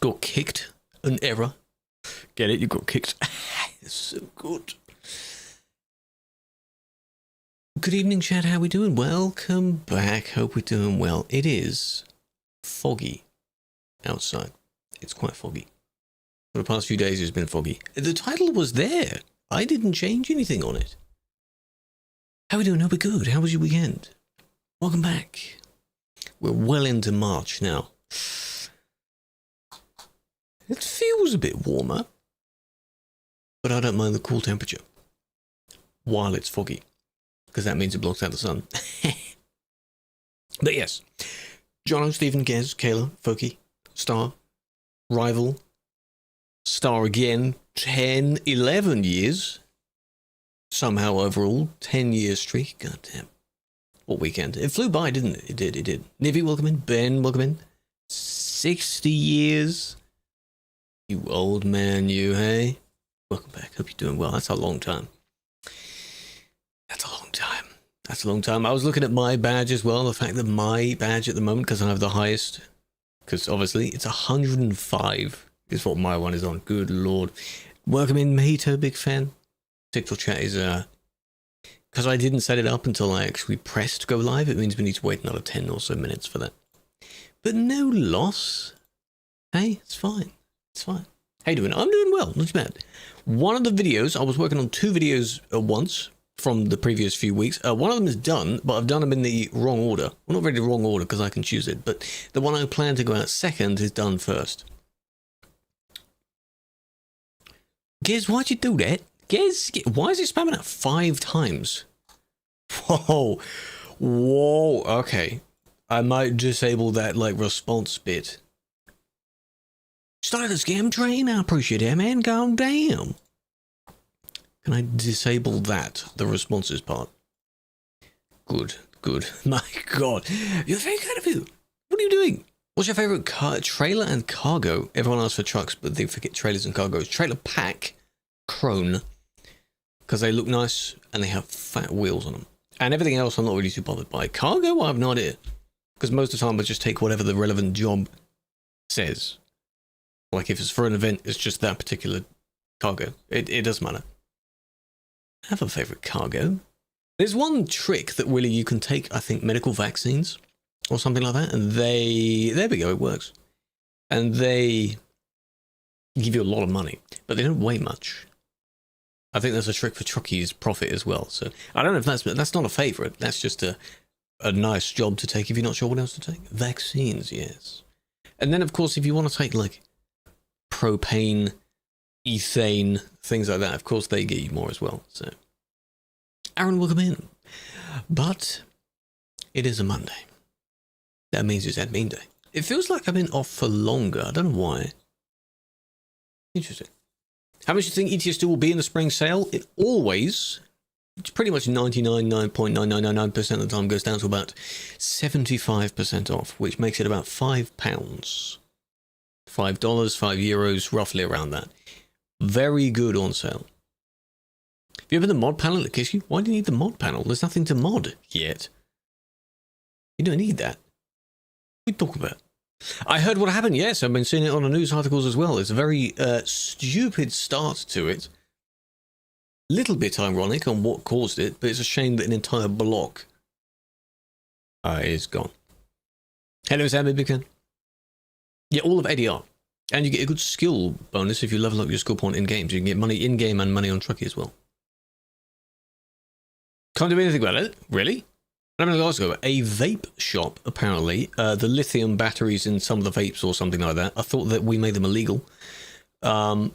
Got kicked. An error. Get it? You got kicked. It's so good. Good evening, chat. How we doing? Welcome back. Hope we're doing well. It is foggy outside. It's quite foggy. For the past few days, it's been foggy. The title was there. I didn't change anything on it. How we doing? Hope we're good. How was your weekend? Welcome back. We're well into March now. It feels a bit warmer, but I don't mind the cool temperature while it's foggy, because that means it blocks out the sun. But yes, Jono, Stephen, Gez, Kayla, Foki, Star, Rival, Star again, 10, 11 years. Somehow overall, 10 year streak. God damn. What weekend. It flew by, didn't it? It did. Nivy, welcome in. Ben, welcome in. 60 years. You old man, you, hey? Welcome back. Hope you're doing well. That's a long time. That's a long time. I was looking at my badge as well. The fact that my badge at the moment, because I have the highest, because obviously it's 105 is what my one is on. Good lord. Welcome in, Mojito, big fan. TikTok chat is, because I didn't set it up until I actually pressed go live, it means we need to wait another 10 or so minutes for that. But no loss. Hey, it's fine. It's fine. How you doing? I'm doing well. Not too bad. One of the videos, I was working on 2 videos at once from the previous few weeks. One of them is done, but I've done them in the wrong order. Well, not really the wrong order because I can choose it, but the one I plan to go out second is done first. Gez, why'd you do that? Gez, why is it spamming out 5 times? Whoa. Whoa. Okay. I might disable that, like, response bit. Started a scam train? I appreciate it, man. Calm down. Can I disable that, the responses part? Good. My god. You're very kind of you. What are you doing? What's your favorite trailer and cargo? Everyone asks for trucks, but they forget trailers and cargoes. Trailer pack, Krone, because they look nice and they have fat wheels on them. And everything else I'm not really too bothered by. Cargo, I have no idea. Because most of the time I just take whatever the relevant job says. Like if it's for an event, it's just that particular cargo. It doesn't matter. I have a favorite cargo. There's one trick that really you can take, I think, medical vaccines or something like that, and there we go, it works. And they give you a lot of money, but they don't weigh much. I think that's a trick for truckies' profit as well. So I don't know if that's not a favorite. That's just a nice job to take if you're not sure what else to take. Vaccines, yes. And then, of course, if you want to take, like, propane, ethane, things like that, of course they get you more as well. So Aaron, welcome in. But it is a Monday. That means it's admin day. It feels like I've been off for longer. I don't know why. Interesting. How much do you think ETS2 will be in the spring sale? It always, it's pretty much 99.9999% of the time goes down to about 75% off, which makes it about £5. $5, €5, roughly around that. Very good on sale. Have you ever the mod panel at Kiss You? Why do you need the mod panel? There's nothing to mod yet. You don't need that. What are you talking about? I heard what happened, yes. I've been seeing it on the news articles as well. It's a very stupid start to it. Little bit ironic on what caused it, but it's a shame that an entire block is gone. Hello, Sammy Big. Yeah, all of ADR. And you get a good skill bonus if you level up your skill point in games. You can get money in game and money on Truckee as well. Can't do anything about it, really? I'm in Glasgow, a vape shop, apparently. The lithium batteries in some of the vapes or something like that. I thought that we made them illegal. Caught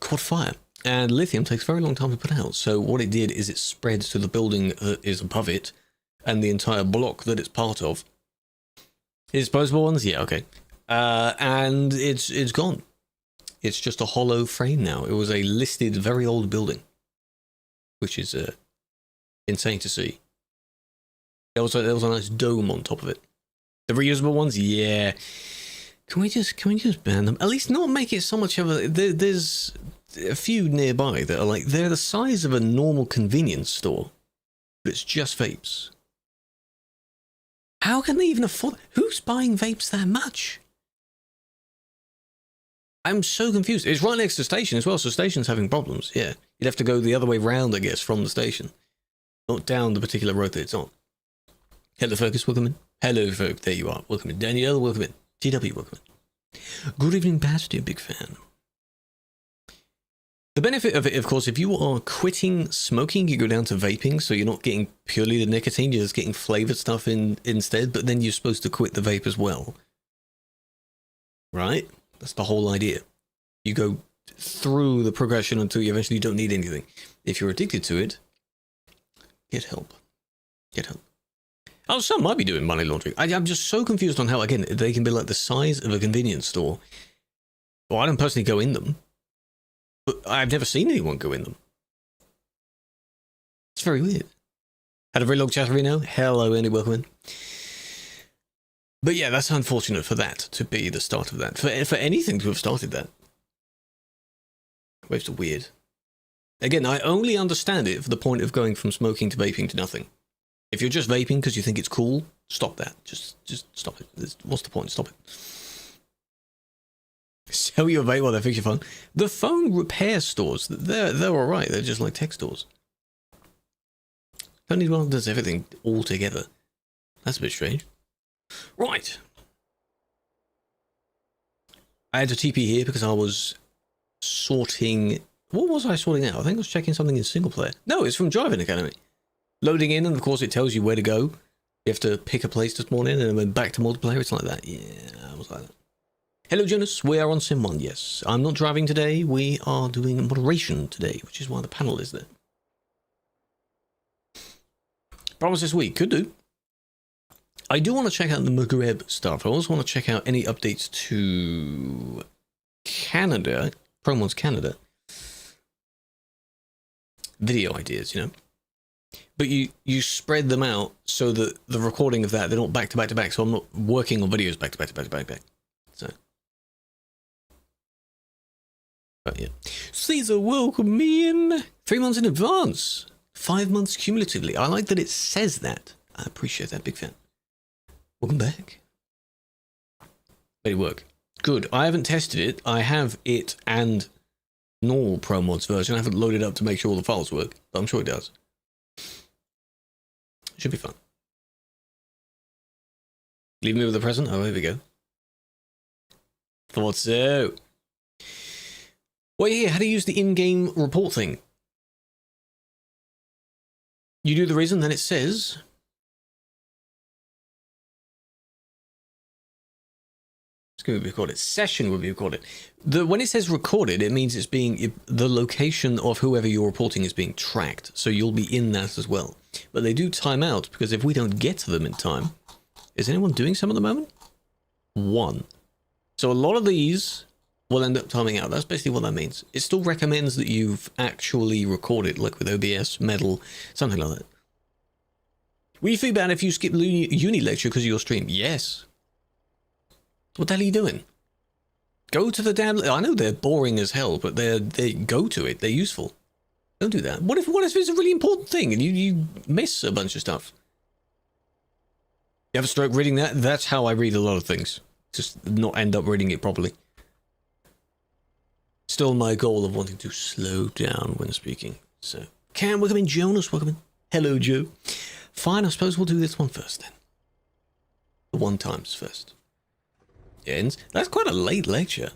fire. And lithium takes a very long time to put out. So what it did is it spread to the building that is above it and the entire block that it's part of. Disposable ones? Yeah, okay. And it's gone. It's just a hollow frame now. It was a listed, very old building, which is insane to see. There was a nice dome on top of it. The reusable ones, yeah. Can we just ban them? At least not make it so much of a. There's a few nearby that are like they're the size of a normal convenience store, but it's just vapes. How can they even afford? Who's buying vapes that much? I'm so confused. It's right next to the station as well, so station's having problems. Yeah, you'd have to go the other way round, I guess, from the station, not down the particular road that it's on. Hello, Fergus, welcome in. Hello, folk, there you are. Welcome in. Danielle, welcome in. GW, welcome in. Good evening, Basti, big fan. The benefit of it, of course, if you are quitting smoking, you go down to vaping, so you're not getting purely the nicotine, you're just getting flavored stuff instead, but then you're supposed to quit the vape as well. Right? That's the whole idea. You go through the progression until you eventually don't need anything. If you're addicted to it, get help. Get help. Oh, some might be doing money laundering. I'm just so confused on how, again, they can be like the size of a convenience store. Well, I don't personally go in them. But I've never seen anyone go in them. It's very weird. Had a very long chat, Reno. Hello, Andy, welcome in. But yeah, that's unfortunate for that to be the start of that. For anything to have started that. Waves are weird. Again, I only understand it for the point of going from smoking to vaping to nothing. If you're just vaping because you think it's cool, stop that. Just stop it. What's the point? Stop it. Sell your vape while they fix your phone. The phone repair stores, they're alright. They're just like tech stores. Only one does everything all together. That's a bit strange. Right. I had to TP here because I was sorting... What was I sorting out? I think I was checking something in single player. No, it's from Driving Academy. Loading in, and of course it tells you where to go. You have to pick a place this morning and then back to multiplayer. It's like that. Yeah, I was like that. Hello, Jonas. We are on Sim 1, yes. I'm not driving today. We are doing moderation today, which is why the panel is there. Promise this week. Could do. I do want to check out the Maghreb stuff. I also want to check out any updates to Canada. Promo's Canada. Video ideas, you know. But you spread them out so that the recording of that, they're not back to back to back. So I'm not working on videos back to back to back to back to back. So... But yeah. Caesar, welcome me in. 3 months in advance. 5 months cumulatively. I like that it says that. I appreciate that, big fan. Welcome back. Made it work. Good. I haven't tested it. I have it and normal Pro Mods version. I haven't loaded up to make sure all the files work, but I'm sure it does. Should be fun. Leave me with a present. Oh, here we go. Thought so. Well, yeah, how to use the in-game report thing. You do the reason, then it says... It's going to be recorded. Session will be recorded. When it says recorded, it means it's being... The location of whoever you're reporting is being tracked. So you'll be in that as well. But they do time out, because if we don't get to them in time... Is anyone doing some at the moment? 1. So a lot of these... will end up timing out. That's basically what that means. It still recommends that you've actually recorded, like with OBS, Medal, something like that. Will you feel bad if you skip uni lecture because of your stream? Yes. What the hell are you doing? Go to the damn... I know they're boring as hell, but they go to it. They're useful. Don't do that. What if it's a really important thing and you miss a bunch of stuff? You have a stroke reading that? That's how I read a lot of things. Just not end up reading it properly. Still my goal of wanting to slow down when speaking. So, Cam, welcome in. Jonas, welcome in. Hello, Joe. Fine, I suppose we'll do this one first then. The 1 times first. Ends. That's quite a late lecture.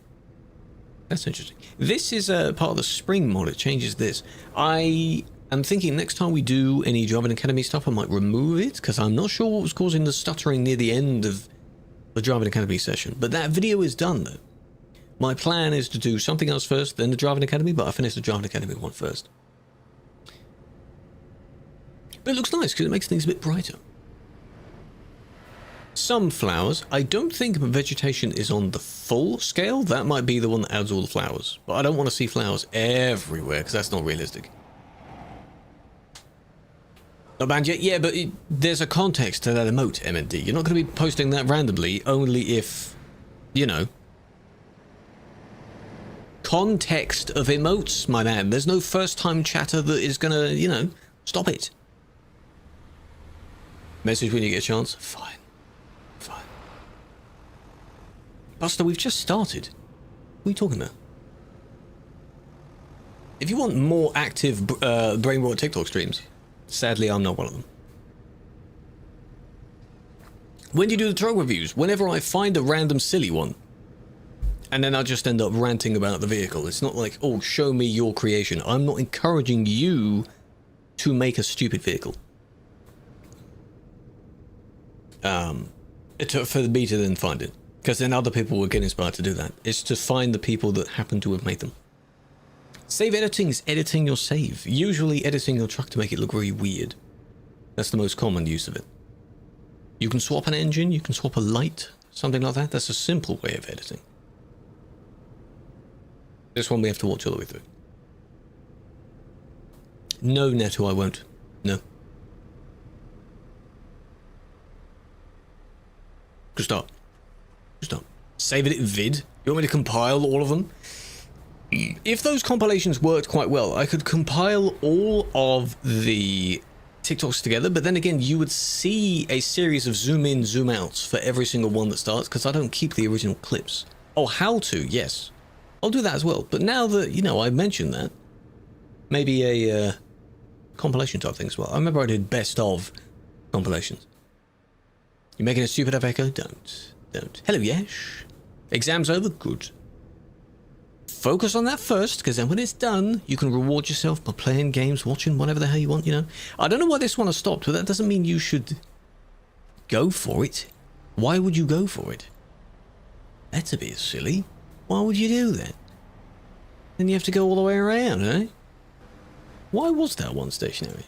That's interesting. This is part of the spring mod. It changes this. I am thinking next time we do any Driving Academy stuff, I might remove it, because I'm not sure what was causing the stuttering near the end of the Driving Academy session. But that video is done, though. My plan is to do something else first, then the Driving Academy, but I finished the Driving Academy one first. But it looks nice because it makes things a bit brighter. Some flowers. I don't think vegetation is on the full scale. That might be the one that adds all the flowers. But I don't want to see flowers everywhere because that's not realistic. Not banned yet? Yeah, but there's a context to that emote, MND. You're not going to be posting that randomly, only if, you know... Context of emotes, my man. There's no first-time chatter that is gonna, you know, stop it. Message when you get a chance. Fine. Fine. Buster, we've just started. What are you talking about? If you want more active brain rot TikTok streams, sadly I'm not one of them. When do you do the truck reviews? Whenever I find a random silly one. And then I just end up ranting about the vehicle. It's not like, oh, show me your creation. I'm not encouraging you to make a stupid vehicle. For me to then find it. Because then other people will get inspired to do that. It's to find the people that happen to have made them. Save editing is editing your save. Usually editing your truck to make it look very weird. That's the most common use of it. You can swap an engine, you can swap a light, something like that. That's a simple way of editing. This one we have to watch all the way through. No, Neto, I won't. No. Good start. Good start. Save it in vid. You want me to compile all of them? If those compilations worked quite well, I could compile all of the TikToks together, but then again, you would see a series of zoom in, zoom outs for every single one that starts, because I don't keep the original clips. Oh, how to? Yes. I'll do that as well. But now that, you know, I mentioned that, maybe a compilation type thing as well. I remember I did best of compilations. You making a stupid up echo? Don't. Hello, Yesh. Exams over? Good. Focus on that first, because then when it's done, you can reward yourself by playing games, watching whatever the hell you want, you know. I don't know why this one has stopped, but that doesn't mean you should go for it. Why would you go for it? That's a bit silly. Why would you do that? Then you have to go all the way around, eh? Why was that one stationary?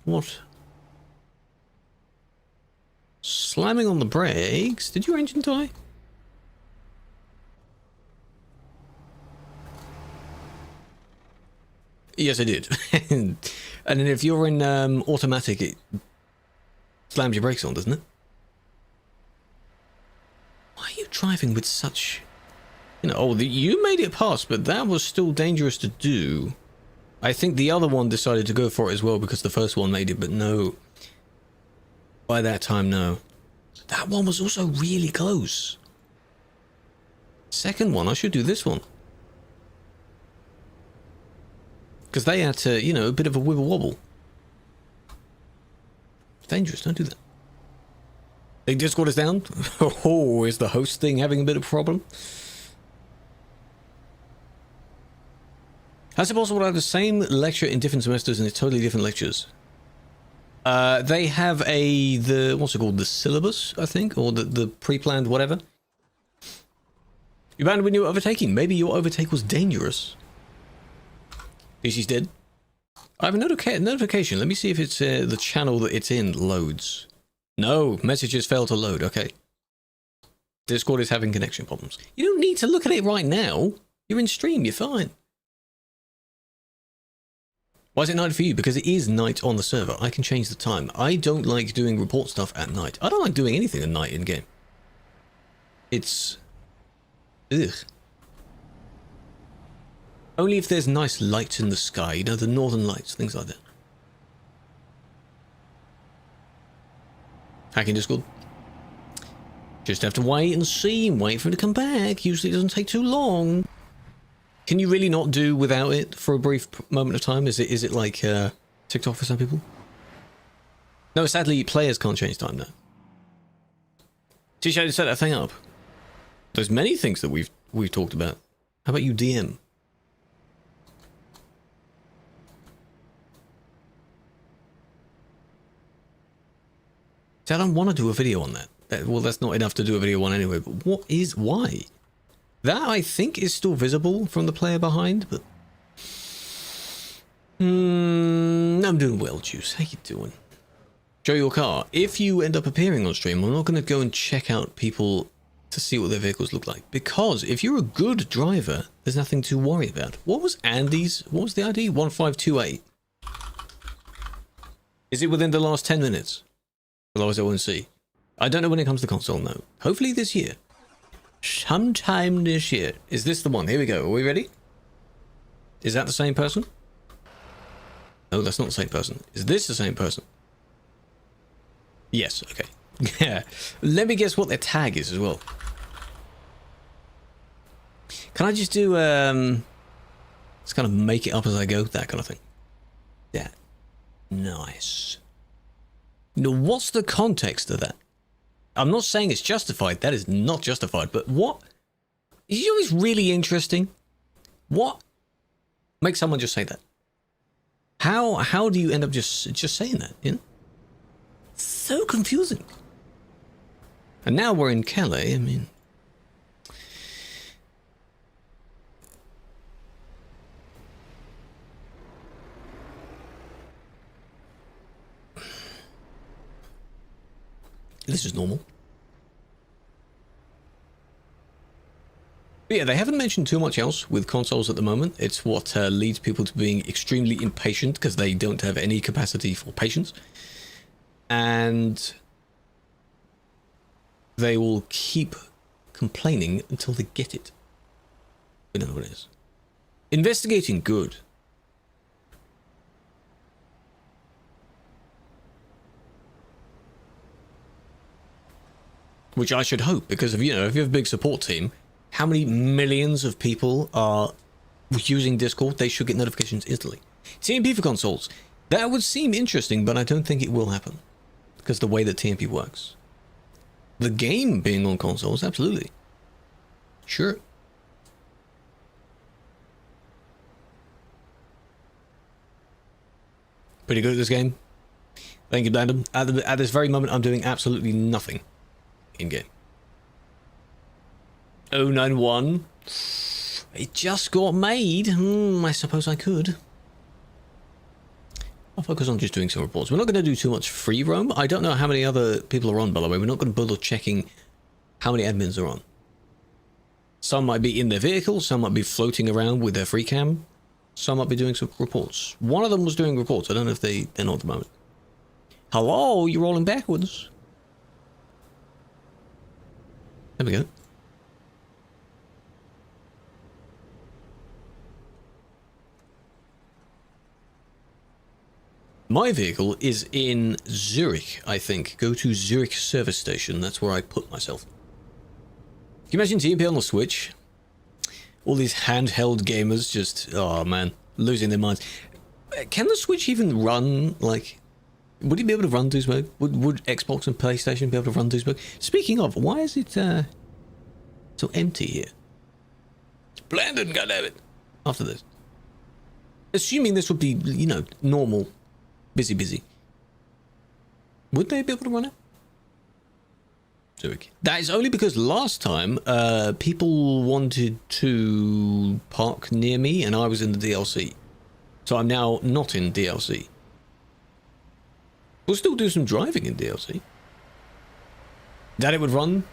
What? Slamming on the brakes? Did your engine die? Yes, I did. And then if you're in automatic, it slams your brakes on, doesn't it? Why are you driving with such... You know, oh, you made it past, but that was still dangerous to do. I think the other one decided to go for it as well because the first one made it, but no. By that time, no. That one was also really close. Second one, I should do this one. Because they had to, you know, a bit of a wibble wobble. It's dangerous, don't do that. The Discord is down? Oh, is the host thing having a bit of a problem? How's it possible to have the same lecture in different semesters and it's totally different lectures? They have what's it called? The syllabus, I think? Or the pre-planned whatever? You banned when you were overtaking. Maybe your overtake was dangerous. She's dead. I have a notification. Let me see if it's the channel that it's in loads. No, messages fail to load. Okay. Discord is having connection problems. You don't need to look at it right now. You're in stream. You're fine. Why is it night for you? Because it is night on the server. I can change the time. I don't like doing report stuff at night. I don't like doing anything at night in game. It's... ugh. Only if there's nice lights in the sky, you know, the northern lights, things like that. Hacking Discord. Just have to wait and see, wait for him to come back. Usually it doesn't take too long. Can you really not do without it for a brief moment of time? Is it like TikTok for some people? No, sadly, players can't change time now. T-Shirt, set that thing up. There's many things that we've talked about. How about you DM? See, I don't want to do a video on that. Well, that's not enough to do a video on anyway, but why? That, I think, is still visible from the player behind, but... I'm doing well, Juice. How you doing? Show your car. If you end up appearing on stream, I'm not going to go and check out people to see what their vehicles look like. Because if you're a good driver, there's nothing to worry about. What was Andy's? What was the ID? 1528. Is it within the last 10 minutes? Otherwise I won't see. I don't know when it comes to console, no. Hopefully this year. Sometime this year. Is this the one? Here we go. Are we ready? Is that the same person? No, that's not the same person. Is this the same person? Yes, okay. Yeah. Let me guess what their tag is as well. Can I just do, let's kind of make it up as I go, that kind of thing. Yeah. Nice. Now, what's the context of that? I'm not saying it's justified. That is not justified. But what is always really interesting? What makes someone just say that? How do you end up just saying that? You know? So confusing. And now we're in Calais. I mean, this is normal. But yeah, they haven't mentioned too much else with consoles at the moment. It's what leads people to being extremely impatient because they don't have any capacity for patience. And they will keep complaining until they get it. We don't know what it is. Investigating, good. Which I should hope, because if you have a big support team, how many millions of people are using Discord? They should get notifications instantly. TMP for consoles. That would seem interesting, but I don't think it will happen. Because the way that TMP works. The game being on consoles, absolutely. Sure. Pretty good at this game. Thank you, Blandon. At this very moment, I'm doing absolutely nothing in-game. 091. It just got made. I suppose I could. I'll focus on just doing some reports. We're not going to do too much free roam. I don't know how many other people are on, by the way. We're not going to bother checking how many admins are on. Some might be in their vehicle. Some might be floating around with their free cam. Some might be doing some reports. One of them was doing reports. I don't know if they're not at the moment. Hello, you're rolling backwards. There we go. My vehicle is in Zurich, I think. Go to Zurich service station. That's where I put myself. Can you imagine TMP on the Switch? All these handheld gamers just, oh man, losing their minds. Can the Switch even run, like, would it be able to run Duisburg? Would Xbox and PlayStation be able to run Duisburg? Speaking of, why is it so empty here? Blandon, goddammit. After this. Assuming this would be, normal. Busy. Would they be able to run it? Zurich. That is only because last time people wanted to park near me and I was in the DLC. So I'm now not in DLC. We'll still do some driving in DLC. That it would run?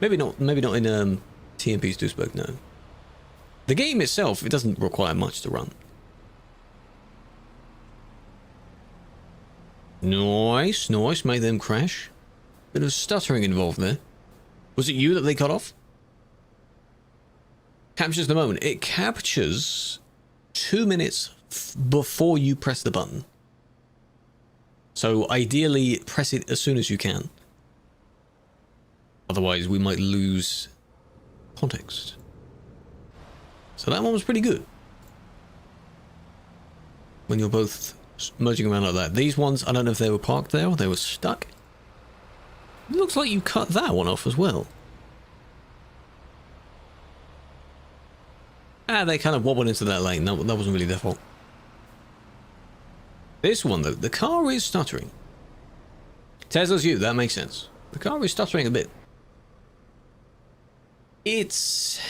Maybe not in TMP's Duisburg, no. The game itself, it doesn't require much to run. Nice, made them crash. Bit of stuttering involved there. Was it you that they cut off? Captures the moment. It captures 2 minutes before you press the button. So ideally, press it as soon as you can. Otherwise, we might lose context. So that one was pretty good. When you're both merging around like that. These ones, I don't know if they were parked there or they were stuck. It looks like you cut that one off as well. They kind of wobbled into that lane. That wasn't really their fault. This one, though, the car is stuttering. Tesla's you, that makes sense. The car is stuttering a bit. It's...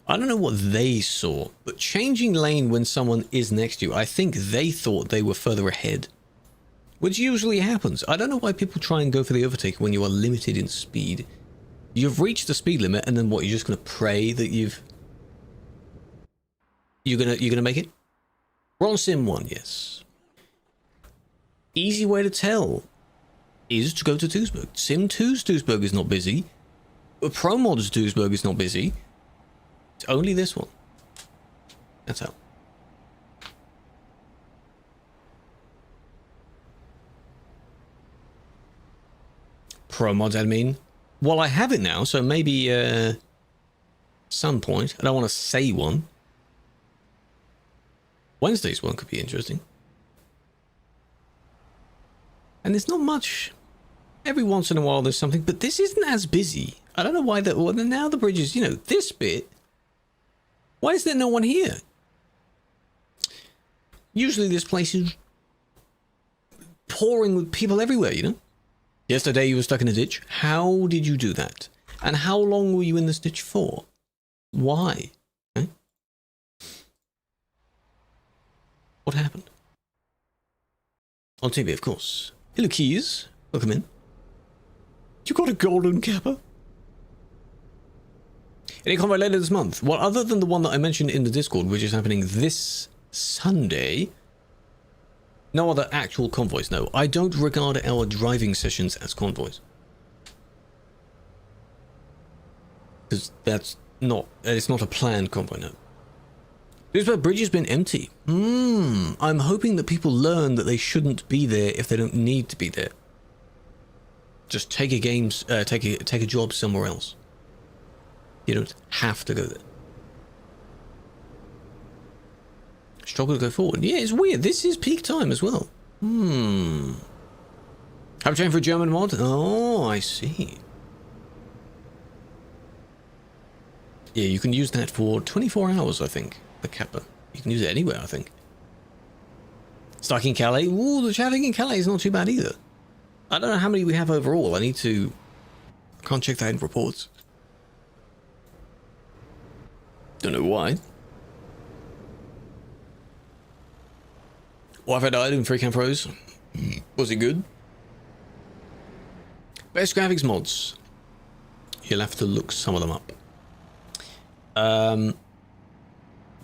I don't know what they saw, but changing lane when someone is next to you, I think they thought they were further ahead. Which usually happens. I don't know why people try and go for the overtake when you are limited in speed. You've reached the speed limit, and then what, you're just going to pray that you're gonna make it? We're on Sim 1, yes. Easy way to tell is to go to Duisburg. Sim 2's Duisburg is not busy. Pro Mod's Duisburg is not busy. It's only this one. That's how. Pro Mods admin. Well, I have it now, so maybe some point. I don't want to say one. Wednesday's one could be interesting. And there's not much. Every once in a while there's something, but this isn't as busy. I don't know why that. Well, now the bridge is, you know, this bit. Why is there no one here? Usually this place is pouring with people everywhere, you know? Yesterday you were stuck in a ditch. How did you do that? And how long were you in this ditch for? Why? Okay. What happened? On TV, of course. Hello, Keys. Welcome in. You got a golden kappa? Any convoy later this month? Well, other than the one that I mentioned in the Discord, which is happening this Sunday, no other actual convoys, no. I don't regard our driving sessions as convoys. Because that's not, it's not a planned convoy, no. This bridge has been empty. I'm hoping that people learn that they shouldn't be there if they don't need to be there. Just take a job somewhere else. You don't have to go there. Struggle to go forward. Yeah, it's weird. This is peak time as well. Have a chain for a German mod? Oh, I see. Yeah, you can use that for 24 hours, I think. The kappa. You can use it anywhere, I think. Stuck in Calais? Ooh, the traffic in Calais is not too bad either. I don't know how many we have overall. I need to... I can't check that in reports. Don't know why. Wi-Fi died in Free Camp Pros. Was it good? Best graphics mods. You'll have to look some of them up.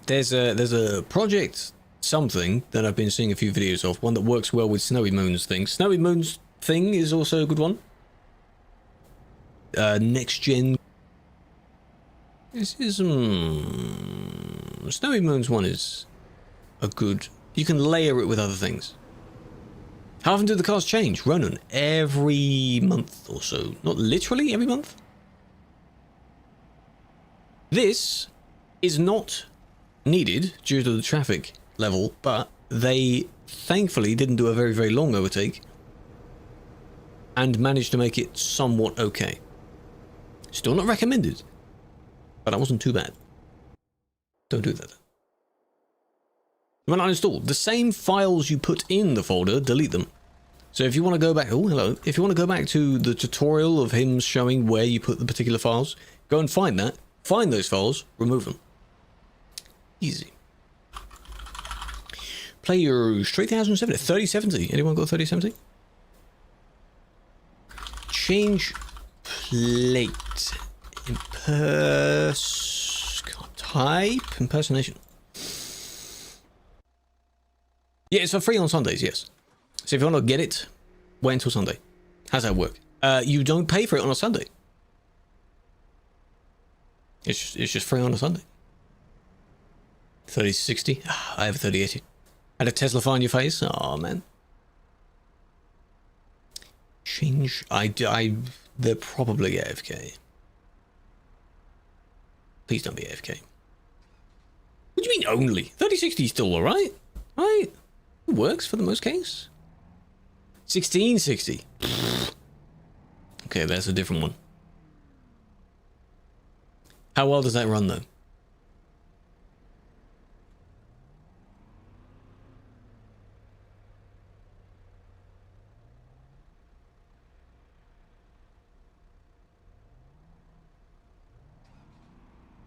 There's a project something that I've been seeing a few videos of. One that works well with Snowy Moon's thing. Snowy Moon's thing is also a good one. Next gen. This is Snowy Moon's one is a good. You can layer it with other things. How often do the cars change? Ronan, every month or so. Not literally every month. This is not needed due to the traffic level, but they thankfully didn't do a very, very long overtake and managed to make it somewhat okay. Still not recommended, but that wasn't too bad. Don't do that. When uninstalled, the same files you put in the folder, delete them. So if you want to go back, oh hello, if you want to go back to the tutorial of him showing where you put the particular files, go and find that, find those files, remove them. Easy. Players 3070, 3070. Anyone got 3070? Change plate. Type impersonation. Yeah, it's for free on Sundays, yes. So if you want to get it, wait until Sunday. How's that work? You don't pay for it on a Sunday. It's just free on a Sunday. 3060. I have a 3080. Had a Tesla fire in your face. Oh man. Change. They're probably AFK. Please don't be AFK. What do you mean only? 3060 is still alright, right? It works for the most case. 1660. Okay, that's a different one. How well does that run though?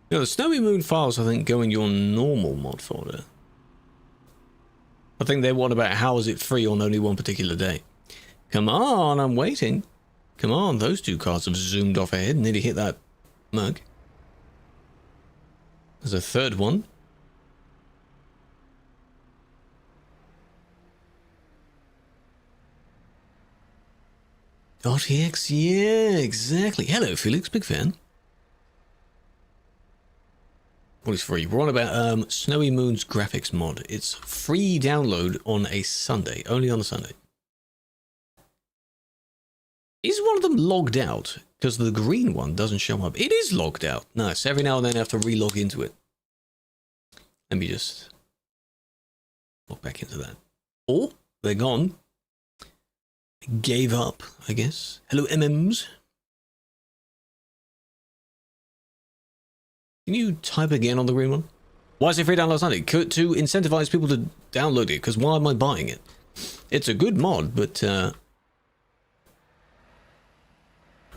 You know, the Snowy Moon files, I think, go in your normal mod folder. I think they want about how is it free on only one particular day. Come on, I'm waiting. Come on, those two cars have zoomed off ahead, nearly hit that mug. There's a third one. RTX, yeah, exactly. Hello, Felix, big fan. What is free? We're on about Snowy Moon's graphics mod. It's free download on a Sunday, only on a Sunday. Is one of them logged out? Because the green one doesn't show up. It is logged out. Nice. Every now and then I have to re-log into it. Let me just log back into that. Oh, they're gone. I gave up, I guess. Hello, MMs. Can you type again on the green one? Why is it free download Sunday? To incentivize people to download it, because why am I buying it? It's a good mod, but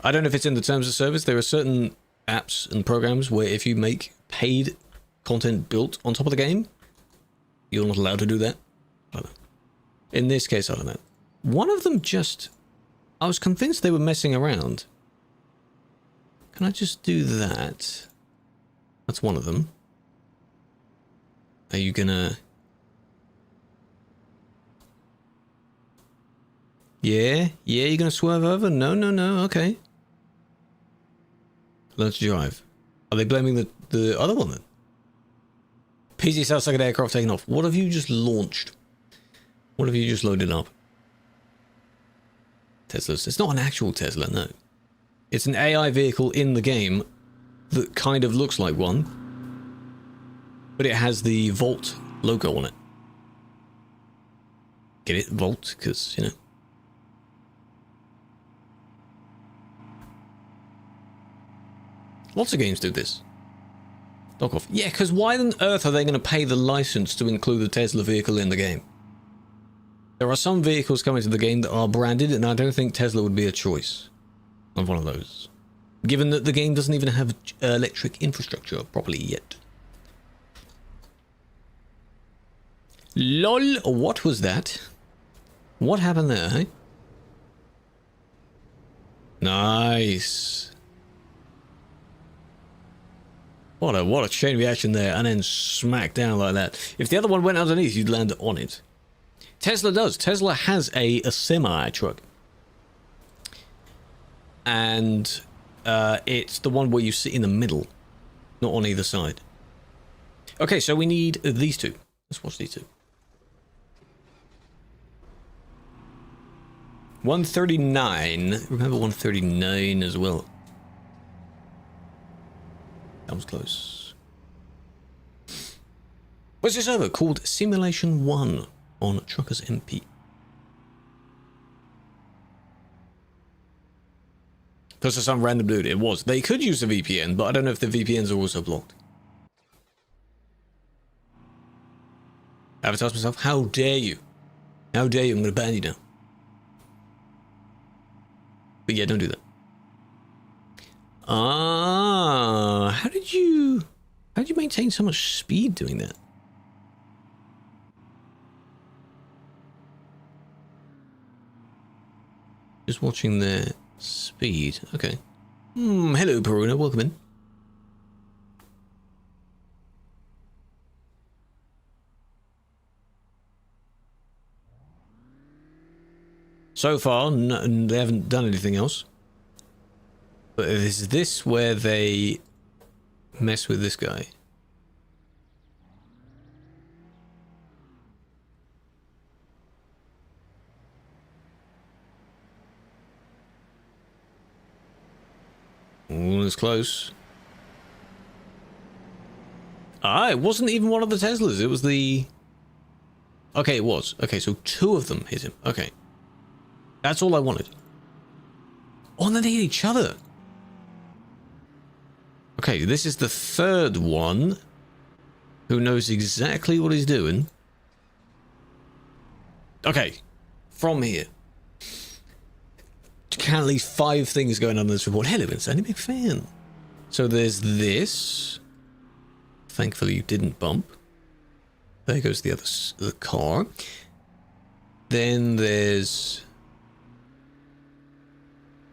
I don't know if it's in the terms of service. There are certain apps and programs where if you make paid content built on top of the game, you're not allowed to do that. I don't know. In this case, I don't know. One of them just... I was convinced they were messing around. Can I just do that? That's one of them. Are you gonna... Yeah, you're gonna swerve over? No, okay. Learn to drive. Are they blaming the other one then? PC sounds like an aircraft taking off. What have you just launched? What have you just loaded up? Teslas. It's not an actual Tesla, no. It's an AI vehicle in the game that kind of looks like one, but it has the Volt logo on it. Get it? Volt? Because, you know. Lots of games do this. Knock off. Yeah, because why on earth are they going to pay the license to include the Tesla vehicle in the game? There are some vehicles coming to the game that are branded, and I don't think Tesla would be a choice of one of those. Given that the game doesn't even have electric infrastructure properly yet. LOL, what was that? What happened there, hey? Nice. What a chain reaction there, and then smack down like that. If the other one went underneath, you'd land on it. Tesla does. Tesla has a semi-truck. And it's the one where you sit in the middle, not on either side. Okay, so we need these two. Let's watch these two. 139. Remember 139 as well. That was close. What's this server called Simulation 1 on TruckersMP? Because of some random dude, it was. They could use a VPN, but I don't know if the VPNs are also blocked. Advertise myself? How dare you? How dare you? I'm going to ban you now. But yeah, don't do that. Ah, how did you maintain so much speed doing that? Just watching their speed. Okay. Hello, Peruna. Welcome in. So far, they haven't done anything else. But is this where they mess with this guy? Ooh, it's close. Ah, it wasn't even one of the Teslas. It was the... Okay, it was. Okay, so two of them hit him. Okay. That's all I wanted. Oh, and then they hit each other. Okay, this is the third one who knows exactly what he's doing. Okay, from here. Can at least 5 things going on in this report. Hello, Insanity, big fan. So there's this. Thankfully, you didn't bump. There goes the car. Then there's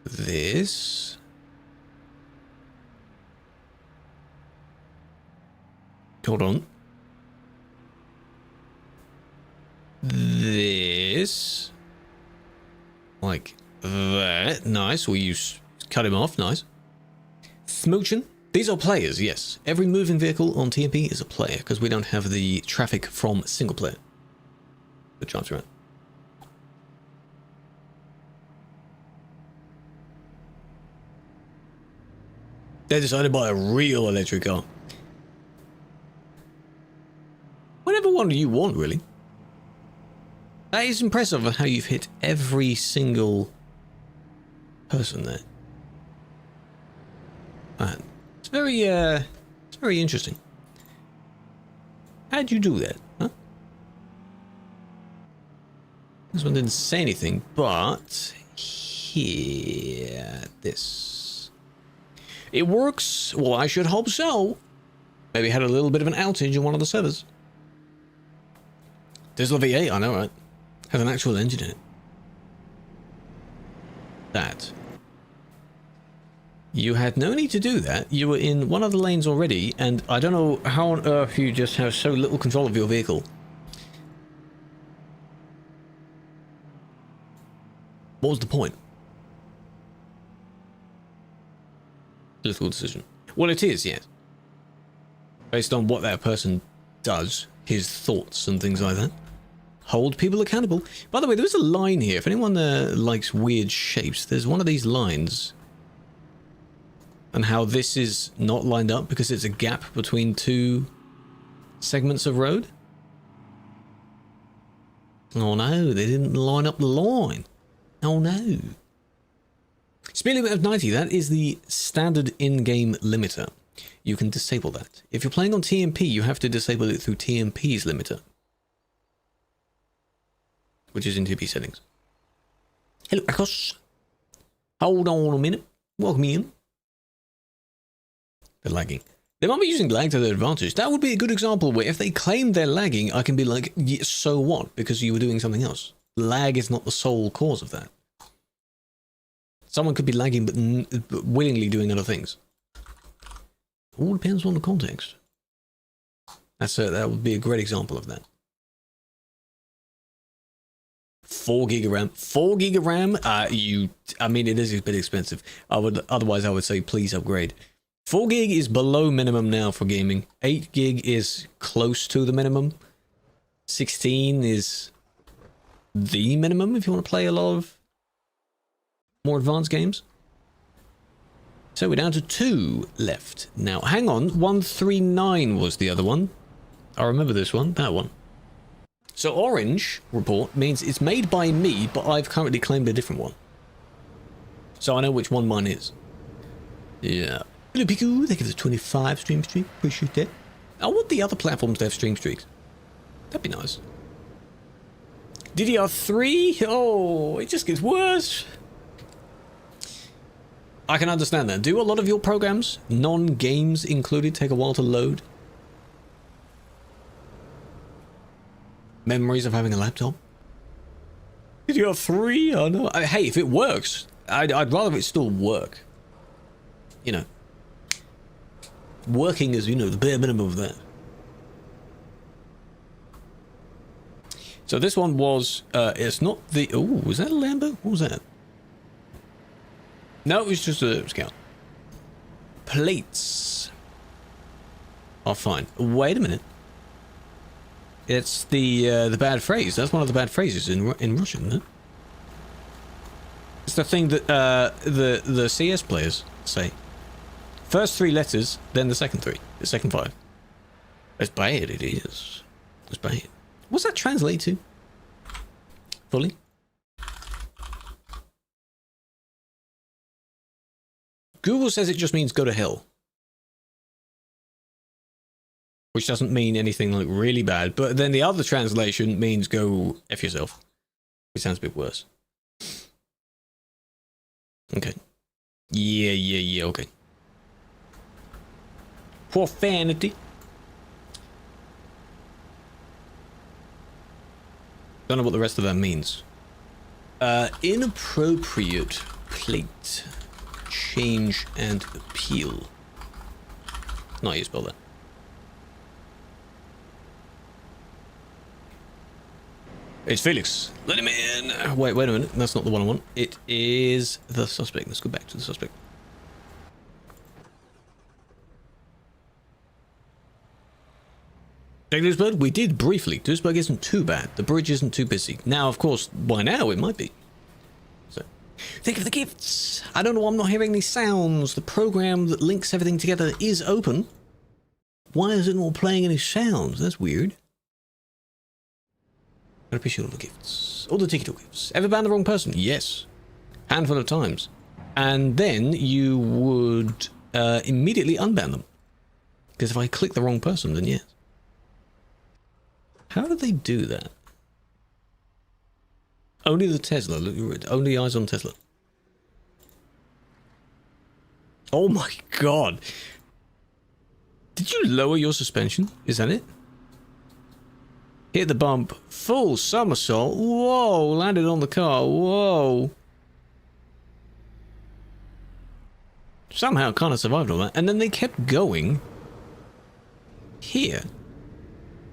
this. Hold on. This. Like that. Nice. We cut him off. Nice. Smooching. These are players, yes. Every moving vehicle on TMP is a player because we don't have the traffic from single player. Good chance around. They decided to buy a real electric car. Whatever one you want, really. That is impressive how you've hit every single person there. It's very interesting. How'd you do that, huh? This one didn't say anything, but here, this. It works. Well, I should hope so. Maybe had a little bit of an outage on one of the servers. Tesla V8, I know, right? Has an actual engine in it. That. You had no need to do that. You were in one of the lanes already, and I don't know how on earth you just have so little control of your vehicle. What was the point? Political decision. Well, it is, yes. Based on what that person does, his thoughts and things like that. Hold people accountable. By the way, there's a line here. If anyone likes weird shapes, there's one of these lines. And how this is not lined up because it's a gap between two segments of road. Oh no, they didn't line up the line. Oh no. Speed limit of 90, that is the standard in-game limiter. You can disable that. If you're playing on TMP, you have to disable it through TMP's limiter. Which is in TP settings. Hello, Akos. Hold on a minute. Welcome in. They're lagging. They might be using lag to their advantage. That would be a good example where if they claim they're lagging, I can be like, yeah, so what? Because you were doing something else. Lag is not the sole cause of that. Someone could be lagging but willingly doing other things. All depends on the context. That would be a great example of that. 4 gig of RAM. 4 gig of RAM? I mean, it is a bit expensive. Otherwise I would say please upgrade. 4 gig is below minimum now for gaming. 8 gig is close to the minimum. 16 is the minimum if you want to play a lot of more advanced games. So we're down to 2 left. Now, hang on. 139 was the other one. I remember this one. That one. So orange report means it's made by me, but I've currently claimed a different one. So I know which one mine is. Yeah. Hello, Piku. Thank you for the 25 stream streak. Appreciate that. I want the other platforms to have stream streaks. That'd be nice. DDR3? Oh, it just gets worse. I can understand that. Do a lot of your programs, non-games included, take a while to load? Memories of having a laptop? DDR3? Oh no. Hey, if it works, I'd rather it still work. You know. Working is, you know, the bare minimum of that. So this one was, it's not the, oh, was that a Lambo? What was that? No, it was just a Scout. Plates. Oh, fine. Wait a minute. It's the bad phrase. That's one of the bad phrases in Russian, isn't it? It's the thing that the CS players say. First 3 letters, then the second 3. The second 5. It's bad, it is. It's bad. What's that translate to? Fully? Google says it just means go to hell. Which doesn't mean anything like really bad, but then the other translation means go F yourself. Which sounds a bit worse. Okay. Yeah, okay. Profanity. Don't know what the rest of that means. Inappropriate plate. Change and appeal. Not how you spell that. It's Felix. Let him in. Wait a minute. That's not the one I want. It is the suspect. Let's go back to the suspect. Take Duisburg? We did briefly. Duisburg isn't too bad. The bridge isn't too busy. Now, of course, by now it might be. So, Thank you for the gifts. I don't know why I'm not hearing any sounds. The program that links everything together is open. Why is it not playing any sounds? That's weird. I appreciate all the gifts. All the TikTok gifts. Ever banned the wrong person? Yes. Handful of times. And then you would immediately unban them. Because if I click the wrong person, then yes. How do they do that? Only the Tesla. Only eyes on Tesla. Oh my god. Did you lower your suspension? Is that it? Hit the bump. Full somersault. Whoa. Landed on the car. Whoa. Somehow kind of survived all that. And then they kept going here.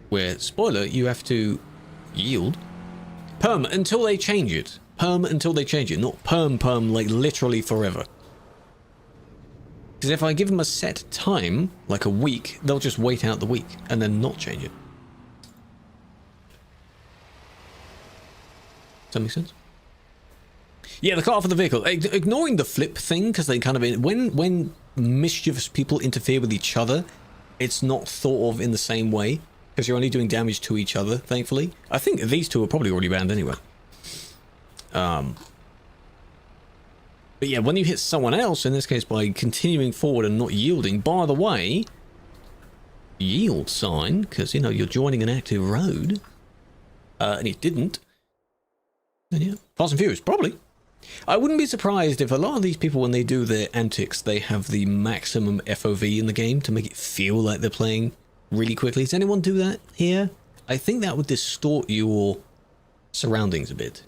Where, spoiler, you have to yield. Perm until they change it. Perm until they change it. Not perm like literally forever. Because if I give them a set time, like a week, they'll just wait out the week and then not change it. Does that make sense? Yeah, the car for the vehicle. Ignoring the flip thing, because they kind of... When mischievous people interfere with each other, it's not thought of in the same way. Because you're only doing damage to each other, thankfully. I think these two are probably already banned anyway. But yeah, when you hit someone else, in this case by continuing forward and not yielding, by the way, yield sign, because, you know, you're joining an active road, and it didn't, then yeah, Fast and Furious, probably. I wouldn't be surprised if a lot of these people, when they do their antics, they have the maximum FOV in the game to make it feel like they're playing really quickly. Does anyone do that here? I think that would distort your surroundings a bit.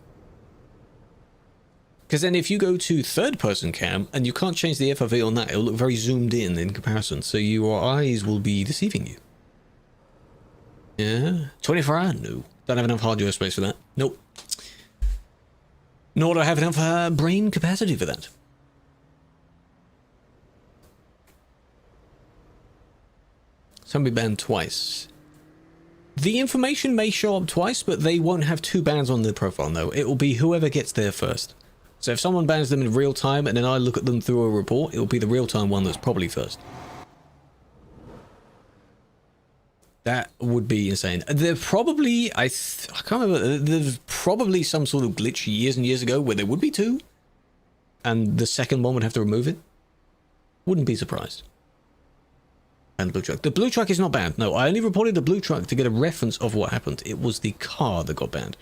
Because then if you go to third-person cam and you can't change the FOV on that, it'll look very zoomed in comparison. So your eyes will be deceiving you. Yeah. 24 hour? No. Don't have enough hard drive space for that. Nope. Nor do I have enough brain capacity for that. Somebody banned twice. The information may show up twice, but they won't have two bans on their profile, no. It will be whoever gets there first. So if someone bans them in real time and then I look at them through a report, it will be the real-time one that's probably first. That would be insane. There probably, I can't remember, there's probably some sort of glitch years and years ago where there would be two, and the second one would have to remove it. Wouldn't be surprised. And the blue truck. The blue truck is not banned. No, I only reported the blue truck to get a reference of what happened. It was the car that got banned.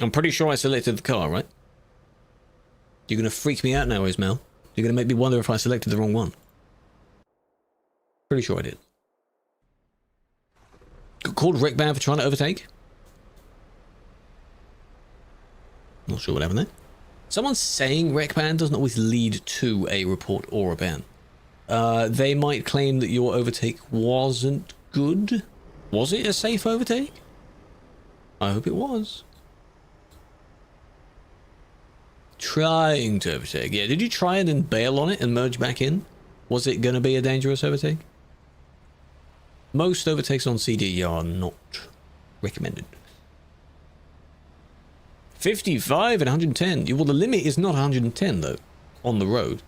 I'm pretty sure I selected the car, right? You're going to freak me out now, Ismail. You're going to make me wonder if I selected the wrong one. Pretty sure I did. Got called wreck ban for trying to overtake. Not sure what happened there. Someone saying wreck ban doesn't always lead to a report or a ban. They might claim that your overtake wasn't good. Was it a safe overtake? I hope it was. Trying to overtake. Yeah, did you try and then bail on it and merge back in? Was it going to be a dangerous overtake? Most overtakes on CD are not recommended. 55 and 110. Well, the limit is not 110 though, on the road.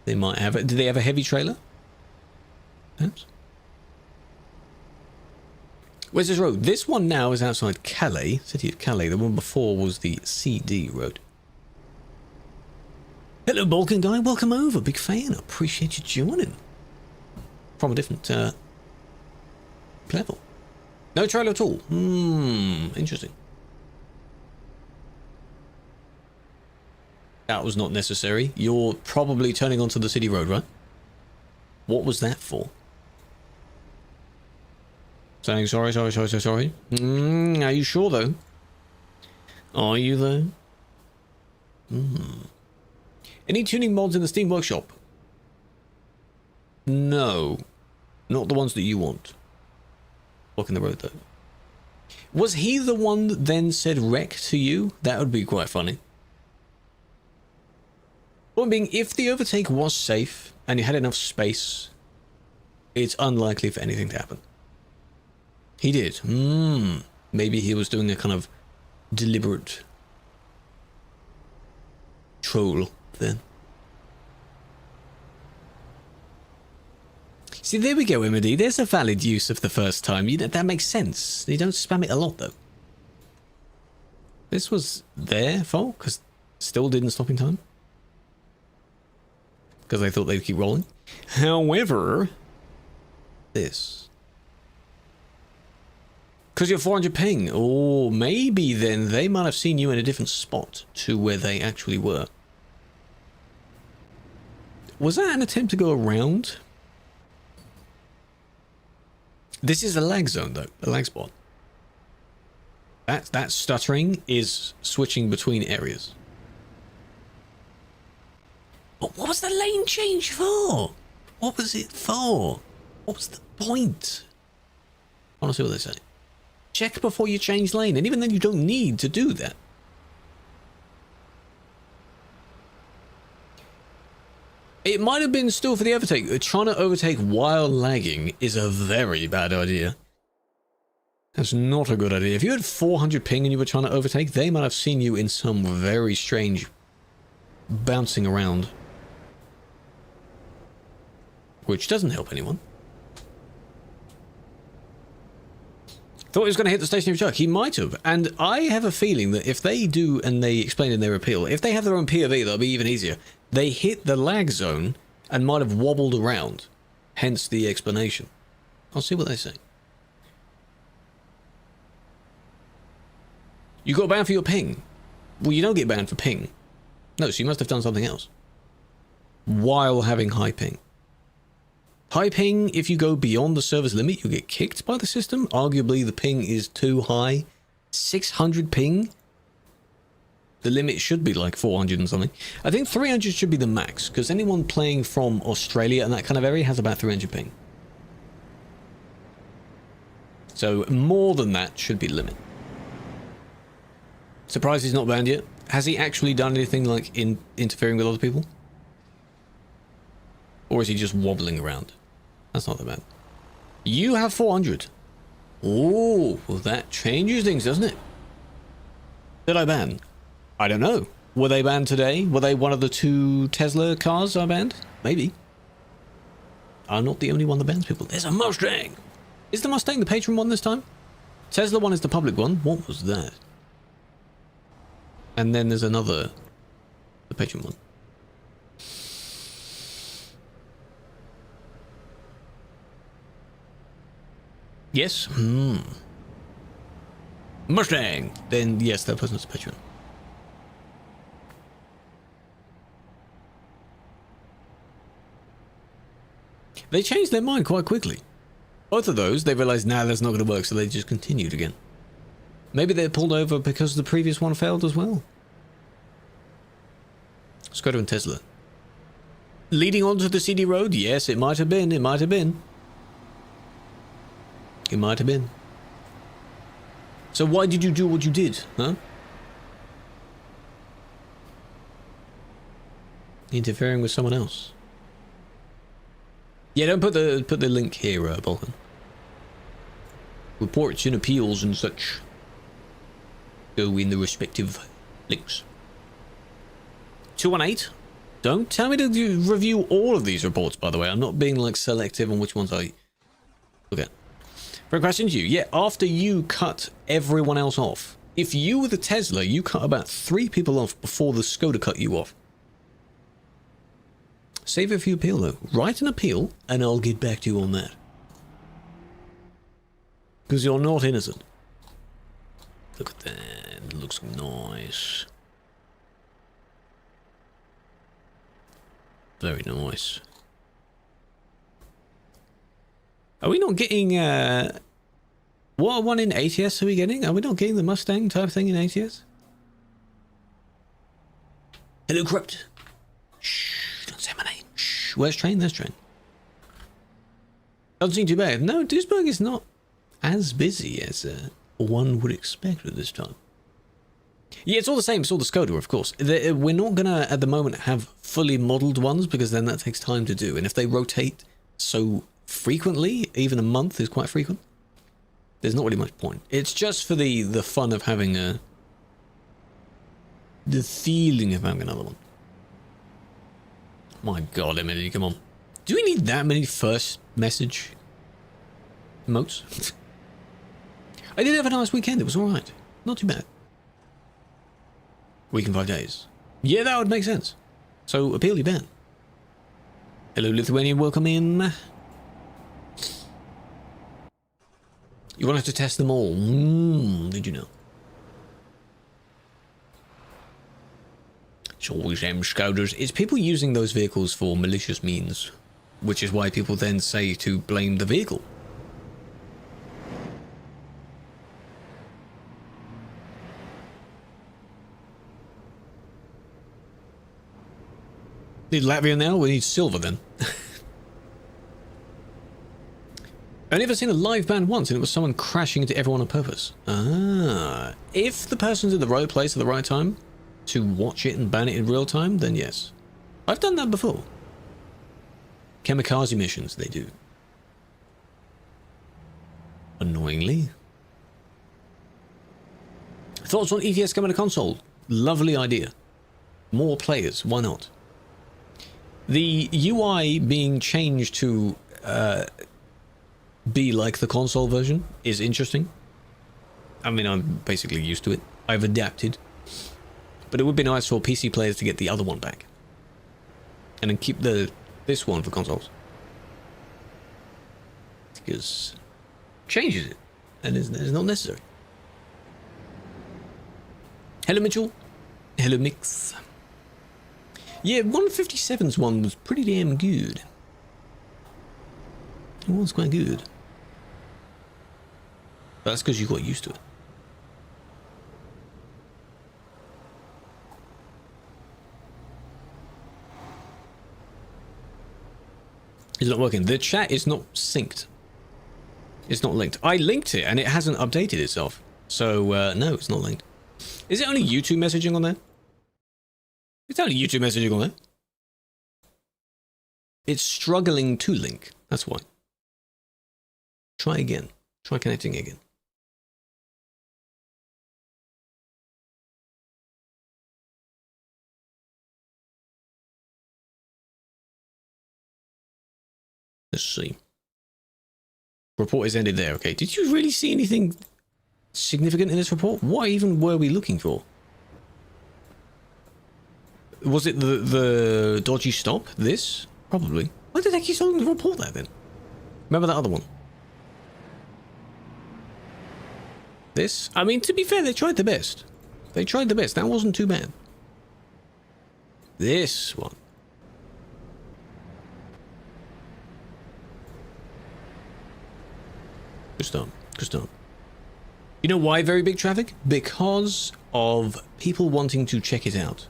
They might have it. Do they have a heavy trailer? Perhaps. Where's this road? This one now is outside Calais, city of Calais. The one before was the CD road. Hello, Balkan guy. Welcome over. Big fan. Appreciate you joining. From a different level. No trailer at all. Interesting. That was not necessary. You're probably turning onto the city road, right? What was that for? Saying sorry. Are you sure though? Are you though? Any tuning mods in the Steam Workshop? No. Not the ones that you want. Blocking the road though. Was he the one that then said wreck to you? That would be quite funny. Point being, if the overtake was safe and you had enough space, it's unlikely for anything to happen. He did. Maybe he was doing a kind of deliberate troll, then. See, there we go, Imedy. There's a valid use of the first time. That makes sense. You don't spam it a lot, though. This was their fault, because still didn't stop in time. Because they thought they'd keep rolling. However, this. Because you're 400 ping. Or maybe then they might have seen you in a different spot to where they actually were. Was that an attempt to go around? This is a lag zone, though. A lag spot. That stuttering is switching between areas. But what was the lane change for? What was it for? What was the point? I want to see what they say. Check before you change lane, and even then you don't need to do that. It might have been still for the overtake. Trying to overtake while lagging is a very bad idea. That's not a good idea. If you had 400 ping and you were trying to overtake, they might have seen you in some very strange bouncing around. Which doesn't help anyone. Thought he was going to hit the stationary truck. He might have. And I have a feeling that if they do, and they explain in their appeal, if they have their own POV, that'll be even easier. They hit the lag zone and might have wobbled around. Hence the explanation. I'll see what they say. You got banned for your ping. Well, you don't get banned for ping. No, so you must have done something else. While having high ping. High ping, if you go beyond the server's limit, you get kicked by the system. Arguably, the ping is too high. 600 ping? The limit should be like 400 and something. I think 300 should be the max, because anyone playing from Australia and that kind of area has about 300 ping. So more than that should be the limit. Surprised he's not banned yet. Has he actually done anything like interfering with other people? Or is he just wobbling around? That's not that bad. You have 400. Oh, well that changes things, doesn't it? Did I ban? I don't know. Were they banned today? Were they one of the 2 Tesla cars I banned? Maybe. I'm not the only one that bans people. There's a Mustang! Is the Mustang the patron one this time? Tesla one is the public one. What was that? And then there's another, the patron one. Yes? Mustang! Then yes, that person's a patron. They changed their mind quite quickly. Both of those, they realized, nah, that's not going to work, so they just continued again. Maybe they pulled over because the previous one failed as well. Skoda and Tesla. Leading onto the CD road? Yes, it might have been. It might have been. It might have been. So why did you do what you did, huh? Interfering with someone else. Yeah, don't put the link here, Balkan. Reports and appeals and such go in the respective links. 218. Don't tell me to review all of these reports, by the way. I'm not being like selective on which ones I look at. For a question to you, yeah, after you cut everyone else off, if you were the Tesla, you cut about 3 people off before the Skoda cut you off. Save it for your appeal, though. Write an appeal, and I'll get back to you on that. Because you're not innocent. Look at that. It looks nice. Very nice. Are we not getting, what one in ATS are we getting? Are we not getting the Mustang type thing in ATS? Hello, Corrupt. Shh, don't say my name. Shh, where's Train? There's Train. Doesn't seem too bad. No, Duisburg is not as busy as one would expect at this time. Yeah, it's all the same. It's all the Skoda, of course. We're not going to, at the moment, have fully modelled ones because then that takes time to do. And if they rotate so frequently, even a month is quite frequent, there's not really much point. It's just for the fun of having the feeling of having another one. My god, Emily, come on. Do we need that many first message emotes? I did have a nice weekend. It was alright. Not too bad. Week and 5 days. Yeah, that would make sense. So, appeal your ban. Hello, Lithuanian. Welcome in. You wanted to test them all. Did you know? It's always them scouters. It's people using those vehicles for malicious means, which is why people then say to blame the vehicle. Need Latvia now? We need silver then. I've never seen a live ban once, and it was someone crashing into everyone on purpose. Ah, if the person's in the right place at the right time to watch it and ban it in real time, then yes. I've done that before. Kamikaze missions, they do. Annoyingly. Thoughts on ETS coming to console? Lovely idea. More players, why not? The UI being changed to be like the console version is interesting. I mean, I'm basically used to it. I've adapted. But it would be nice for PC players to get the other one back. And then keep this one for consoles. Because changes it. And it's not necessary. Hello, Mitchell. Hello, Mix. Yeah, 157's one was pretty damn good. It was quite good. But that's because you got used to it. It's not working. The chat is not synced. It's not linked. I linked it and it hasn't updated itself. So, no, it's not linked. Is it only YouTube messaging on there? It's only YouTube messaging on there. It's struggling to link. That's why. Try again. Try connecting again. Let's see. Report is ended there. Okay. Did you really see anything significant in this report? What even were we looking for? Was it the dodgy stop? This? Probably. Why did they keep on the report that then? Remember that other one? This? I mean, to be fair, they tried their best. They tried their best. That wasn't too bad. This one. Good start. Good start. You know why very big traffic? Because of people wanting to check it out.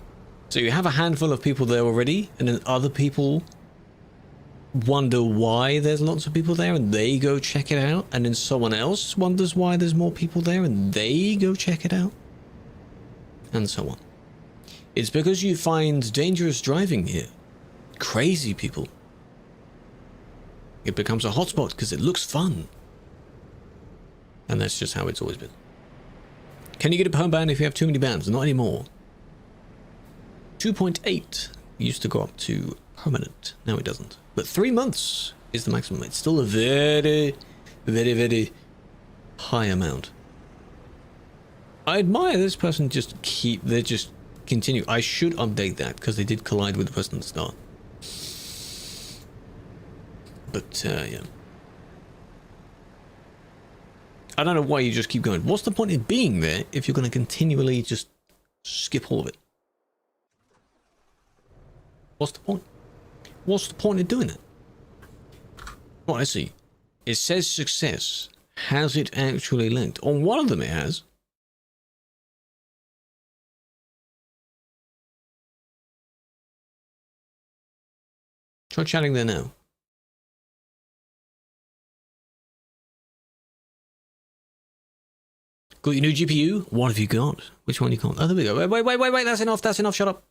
So you have a handful of people there already, and then other people wonder why there's lots of people there, and they go check it out, and then someone else wonders why there's more people there, and they go check it out, and so on. It's because you find dangerous driving here. Crazy people. It becomes a hotspot because it looks fun. And that's just how it's always been. Can you get a perm ban if you have too many bans? Not anymore. 2.8 used to go up to permanent. Now it doesn't. But 3 months is the maximum. It's still a very, very, very high amount. I admire this person they just continue. I should update that because they did collide with the person at the start. But, yeah. I don't know why you just keep going. What's the point in being there if you're going to continually just skip all of it? What's the point? What's the point of doing it? Well, let's see. It says success. Has it actually linked? On one of them it has. Try chatting there now. Got your new GPU? What have you got? Which one you got? Oh, there we go. Wait. That's enough. That's enough. Shut up.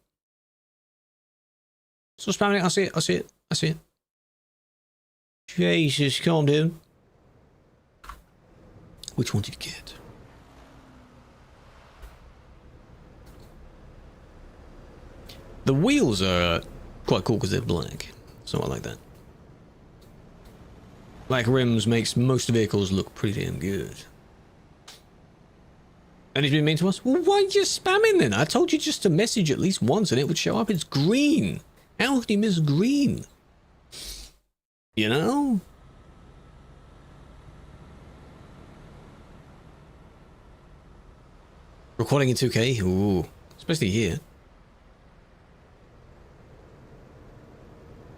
Stop spamming it. I see it. I see it. I see it. Jesus, calm down. Which one did you get? The wheels are quite cool because they're black. So I like that. Black rims makes most vehicles look pretty damn good. And he's been mean to us? Well, why are you spamming then? I told you just to message at least once and it would show up. It's green. How can you miss green? You know? Recording in 2K? Ooh. Especially here.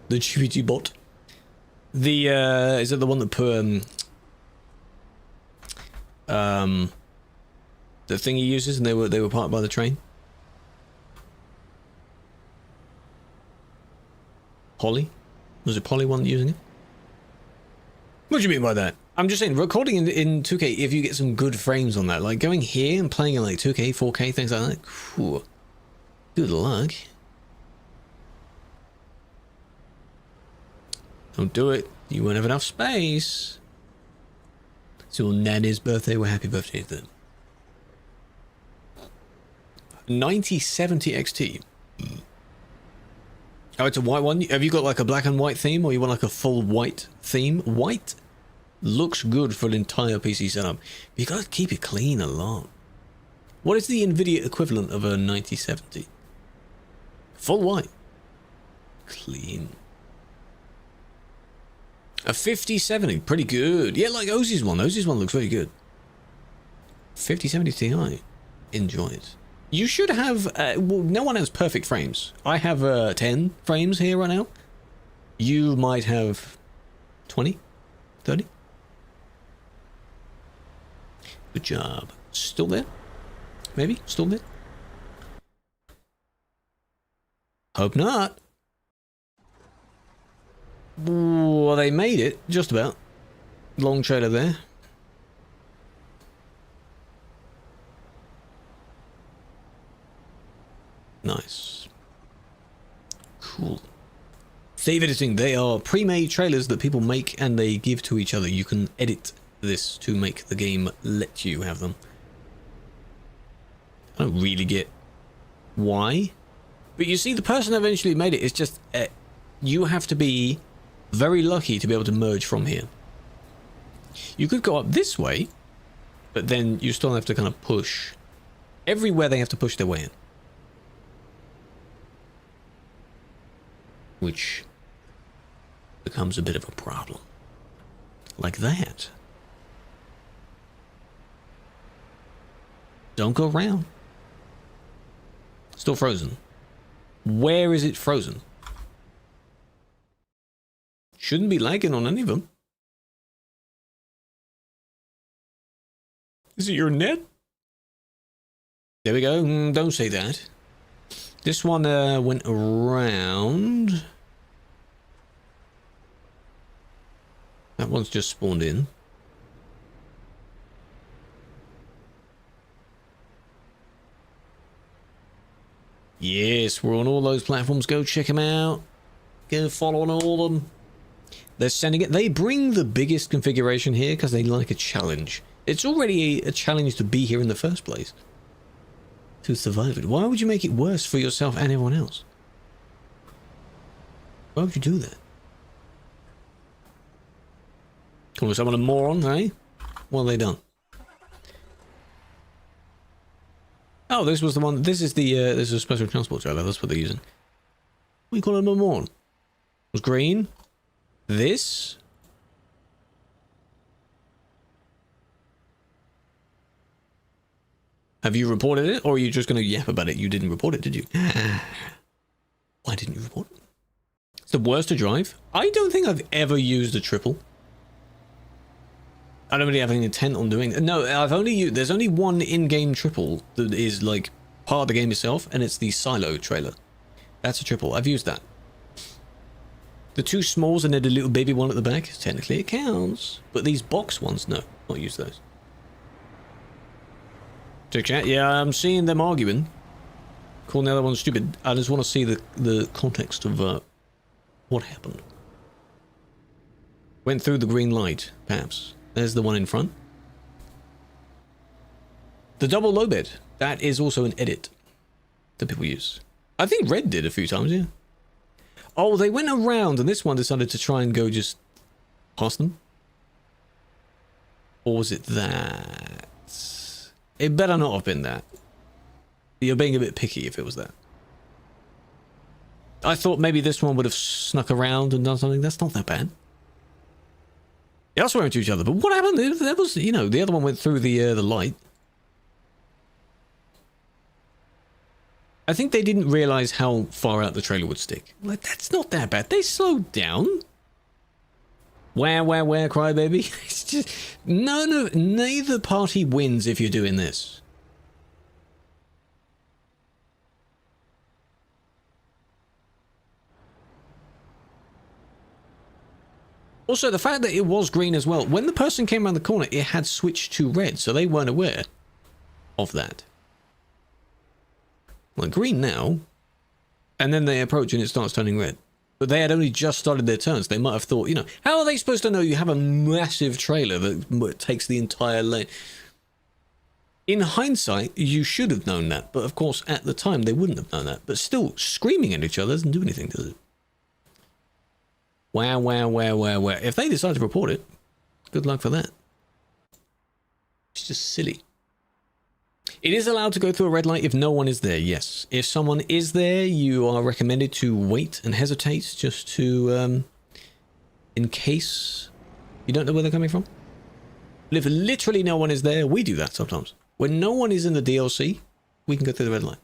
The GPT bot. The, is it the one that put, the thing he uses and they were parked by the train? Polly? Was it Polly one using it? What do you mean by that? I'm just saying, recording in 2K, if you get some good frames on that, like going here and playing in like 2K, 4K, things like that, whew, good luck. Don't do it. You won't have enough space. It's your nanny's birthday. Well, happy birthday to them. 9070 XT. Oh, it's a white one. Have you got like a black and white theme, or you want like a full white theme? White looks good for an entire PC setup. But you gotta keep it clean a lot. What is the NVIDIA equivalent of a 9070? Full white. Clean. A 5070, pretty good. Yeah, like Ozzy's one. Ozzy's one looks very good. 5070 Ti. Enjoy it. You should have... well, no one has perfect frames. I have 10 frames here right now. You might have 20? 30? Good job. Still there? Maybe? Still there? Hope not. Well, they made it. Just about. Long trailer there. Nice. Cool. Save editing. They are pre-made trailers that people make and they give to each other. You can edit this to make the game let you have them. I don't really get why. But you see, the person eventually made it. It's just... you have to be very lucky to be able to merge from here. You could go up this way, but then you still have to kind of push. Everywhere they have to push their way in. Which becomes a bit of a problem. Like that. Don't go around. Still frozen. Where is it frozen? Shouldn't be lagging on any of them. Is it your net? There we go. Don't say that. This one went around. That one's just spawned in. Yes, we're on all those platforms. Go check them out. Go follow on all of them. They're sending it. They bring the biggest configuration here because they like a challenge. It's already a challenge to be here in the first place. To survive it. Why would you make it worse for yourself and everyone else? Why would you do that? Call someone a moron, eh? What have they done? Oh, this was the one. This is the this is a special transport trailer. That's what they're using. What do you call him a moron? It was green. This. Have you reported it, or are you just going to yap about it? You didn't report it, did you? Why didn't you report it? It's the worst to drive. I don't think I've ever used a triple. I don't really have any intent on doing it. No, I've only used... There's only one in-game triple that is, like, part of the game itself, and it's the Silo trailer. That's a triple. I've used that. The two smalls and then the little baby one at the back, technically it counts. But these box ones, no. Not use those. Check chat. Yeah, I'm seeing them arguing. Calling the other one stupid. I just want to see the context of what happened. Went through the green light, perhaps. There's the one in front. The double low bed. That is also an edit that people use. I think Red did a few times, yeah. Oh, they went around and this one decided to try and go just past them. Or was it that? It better not have been that. You're being a bit picky if it was that. I thought maybe this one would have snuck around and done something. That's not that bad. They are swearing to each other, but what happened? There was, you know, the other one went through the light. I think they didn't realize how far out the trailer would stick. Like, that's not that bad. They slowed down. Where, crybaby? It's just neither party wins if you're doing this. Also, the fact that it was green as well, when the person came around the corner, it had switched to red, so they weren't aware of that. Well, green now, and then they approach and it starts turning red. But they had only just started their turns. They might have thought, you know, how are they supposed to know you have a massive trailer that takes the entire lane? In hindsight, you should have known that, but of course, at the time, they wouldn't have known that. But still, screaming at each other doesn't do anything, does it? Wow. If they decide to report it, good luck for that. It's just silly. It is allowed to go through a red light if no one is there, yes. If someone is there, you are recommended to wait and hesitate just to, in case you don't know where they're coming from. But if literally no one is there, we do that sometimes. When no one is in the DLC, we can go through the red light.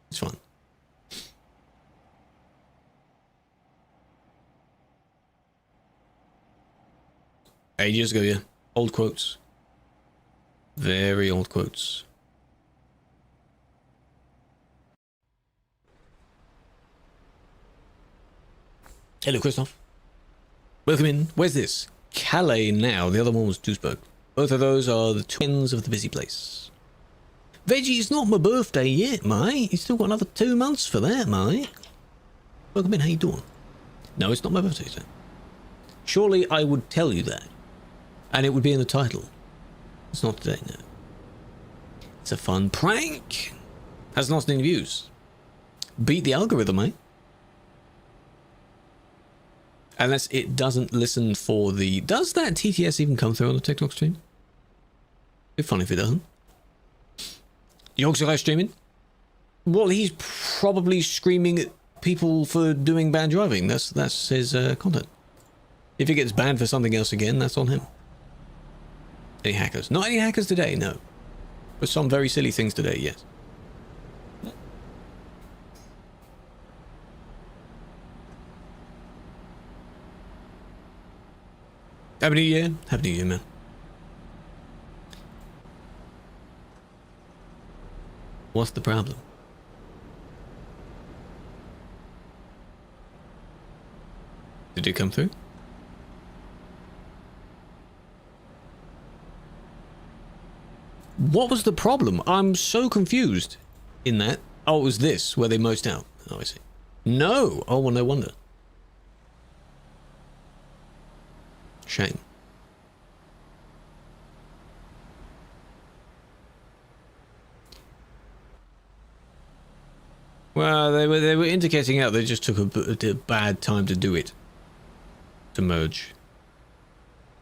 It's fun. Ages ago, yeah. Old quotes. Very old quotes. Hello, Christoph. Welcome in. Where's this? Calais now. The other one was Duisburg. Both of those are the twins of the busy place. Veggie, it's not my birthday yet, mate. You still got another 2 months for that, mate. Welcome in. How you doing? No, it's not my birthday, sir. Surely I would tell you that. And it would be in the title. It's not today, no. It's a fun prank. Has not any views. Beat the algorithm, mate. Unless it doesn't listen for the... Does that TTS even come through on the TikTok stream? It'd be fun if it doesn't. Gesriagne streaming? Well, he's probably screaming at people for doing bad driving. That's his content. If he gets banned for something else again, that's on him. Any hackers? Not any hackers today, no. But some very silly things today, yes. Happy New Year. Happy New Year, man. What's the problem? Did it come through? What was the problem? I'm so confused in that. Oh, it was this, where they most out. Oh, I see. No! Oh, well, no wonder. Shame. Well, they were indicating out they just took a bad time to do it. To merge.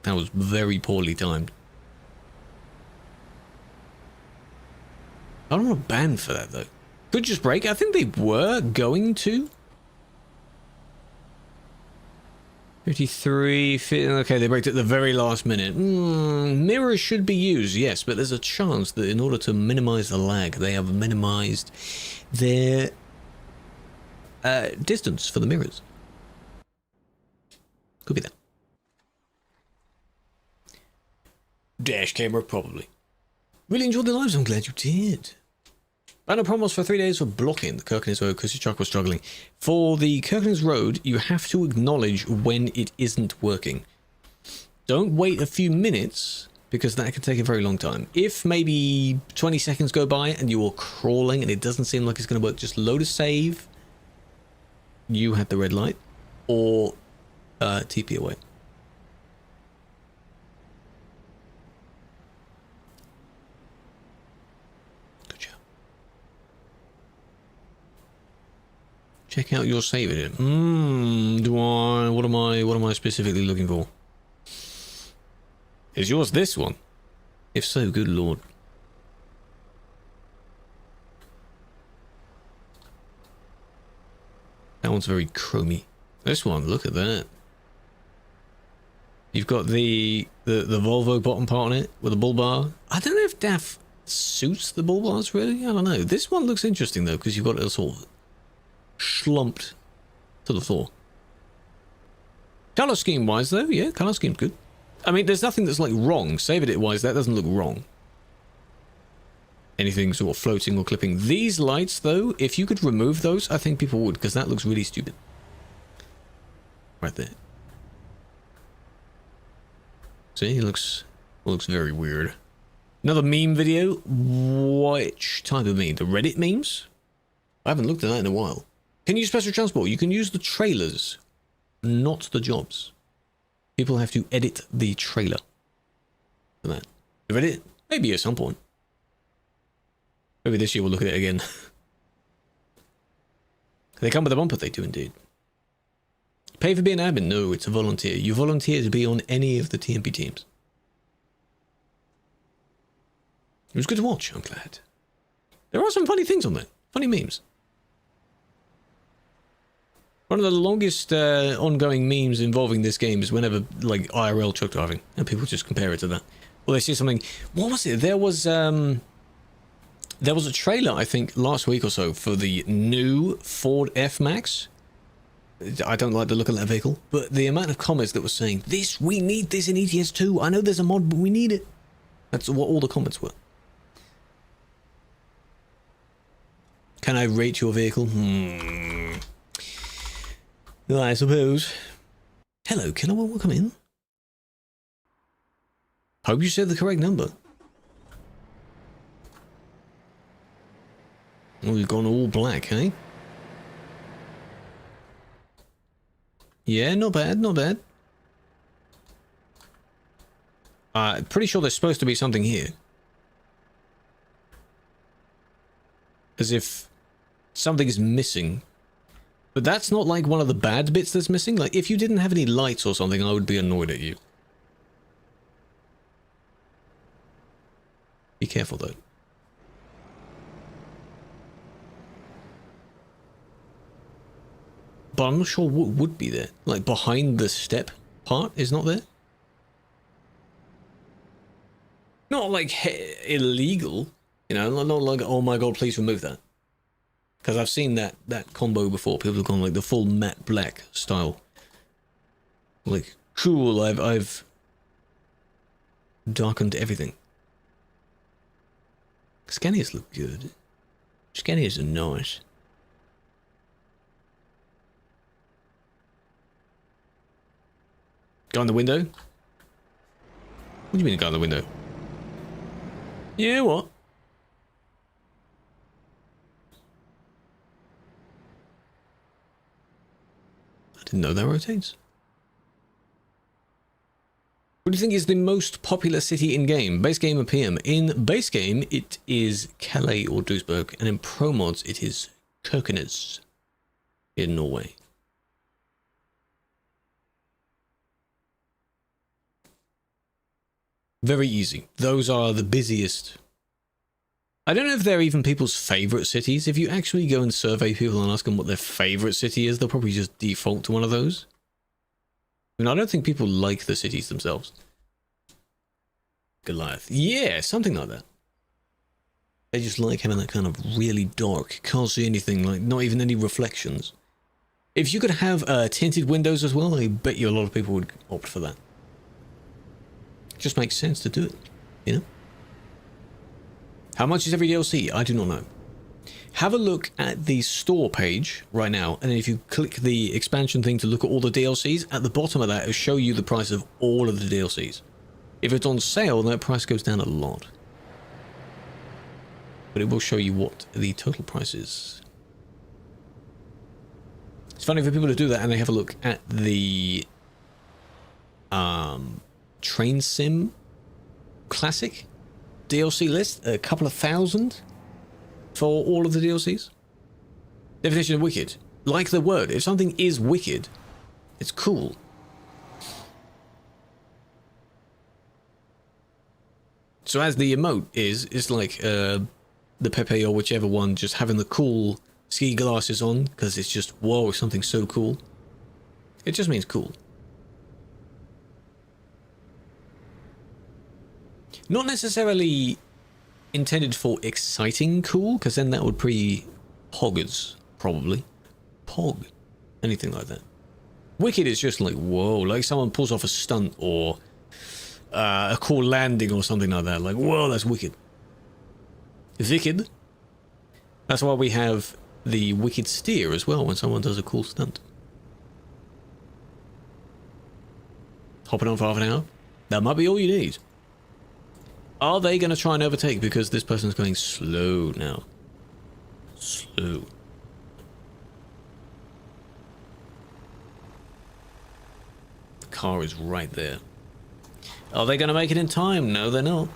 That was very poorly timed. I don't want to ban for that, though. Could just break. I think they were going to. 53, okay, they braked at the very last minute. Mirrors should be used, yes, but there's a chance that in order to minimize the lag, they have minimized their distance for the mirrors. Could be that. Dash camera, probably. Really enjoyed the lives, I'm glad you did. Banner promos for 3 days for blocking the Kirkenes Road because your truck was struggling. For the Kirkenes Road, you have to acknowledge when it isn't working. Don't wait a few minutes because that can take a very long time. If maybe 20 seconds go by and you are crawling and it doesn't seem like it's going to work, just load a save. You had the red light or TP away. Check out your save edit. What am I specifically looking for? Is yours this one? If so, good lord. That one's very chromy. This one, look at that. You've got the Volvo bottom part on it with a bull bar. I don't know if DAF suits the bull bars really. I don't know. This one looks interesting though because you've got it sort of slumped to the floor. Color scheme wise though, yeah, color scheme's good. I mean, there's nothing that's like wrong. Save edit wise, that doesn't look wrong. Anything sort of floating or clipping. These lights though, if you could remove those, I think people would because that looks really stupid. Right there. See, it looks very weird. Another meme video. Which type of meme? The Reddit memes? I haven't looked at that in a while. Can you use special transport? You can use the trailers, not the jobs. People have to edit the trailer for that. Reddit? Maybe at some point. Maybe this year we'll look at it again. They come with a bumper, they do indeed. Pay for being admin? No, it's a volunteer. You volunteer to be on any of the TMP teams. It was good to watch, I'm glad. There are some funny things on there. Funny memes. One of the longest ongoing memes involving this game is whenever, like, IRL truck driving. And people just compare it to that. Well, they see something... What was it? There was a trailer, I think, last week or so for the new Ford F-Max. I don't like the look of that vehicle, but the amount of comments that were saying, we need this in ETS2. I know there's a mod, but we need it. That's what all the comments were. Can I rate your vehicle? I suppose. Hello, Killua, welcome in. Hope you said the correct number. Well, we've gone all black, eh? Yeah, not bad, not bad. Pretty sure there's supposed to be something here. As if something is missing. But that's not like one of the bad bits that's missing. Like, if you didn't have any lights or something, I would be annoyed at you. Be careful, though. But I'm not sure what would be there. Like, behind the step part is not there? Not like illegal, you know, not like, oh my god, please remove that. Because I've seen that combo before. People have gone like the full matte black style. Like, cool, I've darkened everything. Scanias look good. Scanias are nice. Guy in the window? What do you mean a guy in the window? Yeah, what? I didn't know that rotates. What do you think is the most popular city in game? Base game or PM? In base game, it is Calais or Duisburg, and in pro mods, it is Kirkenes in Norway. Very easy. Those are the busiest. I don't know if they're even people's favorite cities. If you actually go and survey people and ask them what their favorite city is, they'll probably just default to one of those. I mean, I don't think people like the cities themselves. Goliath. Yeah, something like that. They just like having that kind of really dark, can't see anything, like not even any reflections. If you could have tinted windows as well, I bet you a lot of people would opt for that. Just makes sense to do it, you know? How much is every DLC? I do not know. Have a look at the store page right now, and if you click the expansion thing to look at all the DLCs, at the bottom of that it'll show you the price of all of the DLCs. If it's on sale, that price goes down a lot. But it will show you what the total price is. It's funny for people to do that and they have a look at the Train Sim Classic DLC list, a couple of thousand for all of the DLCs. Definition of wicked, like the word. If something is wicked, it's cool. So as the emote is, it's like the Pepe or whichever one just having the cool ski glasses on because it's just, whoa, something so cool. It just means cool. Not necessarily intended for exciting cool, because then that would poggers, probably. Pog. Anything like that. Wicked is just like, whoa, like someone pulls off a stunt or a cool landing or something like that. Like, whoa, that's wicked. Wicked. That's why we have the wicked steer as well when someone does a cool stunt. Hopping on for half an hour. That might be all you need. Are they going to try and overtake because this person's going slow now? Slow. The car is right there. Are they going to make it in time? No, they're not.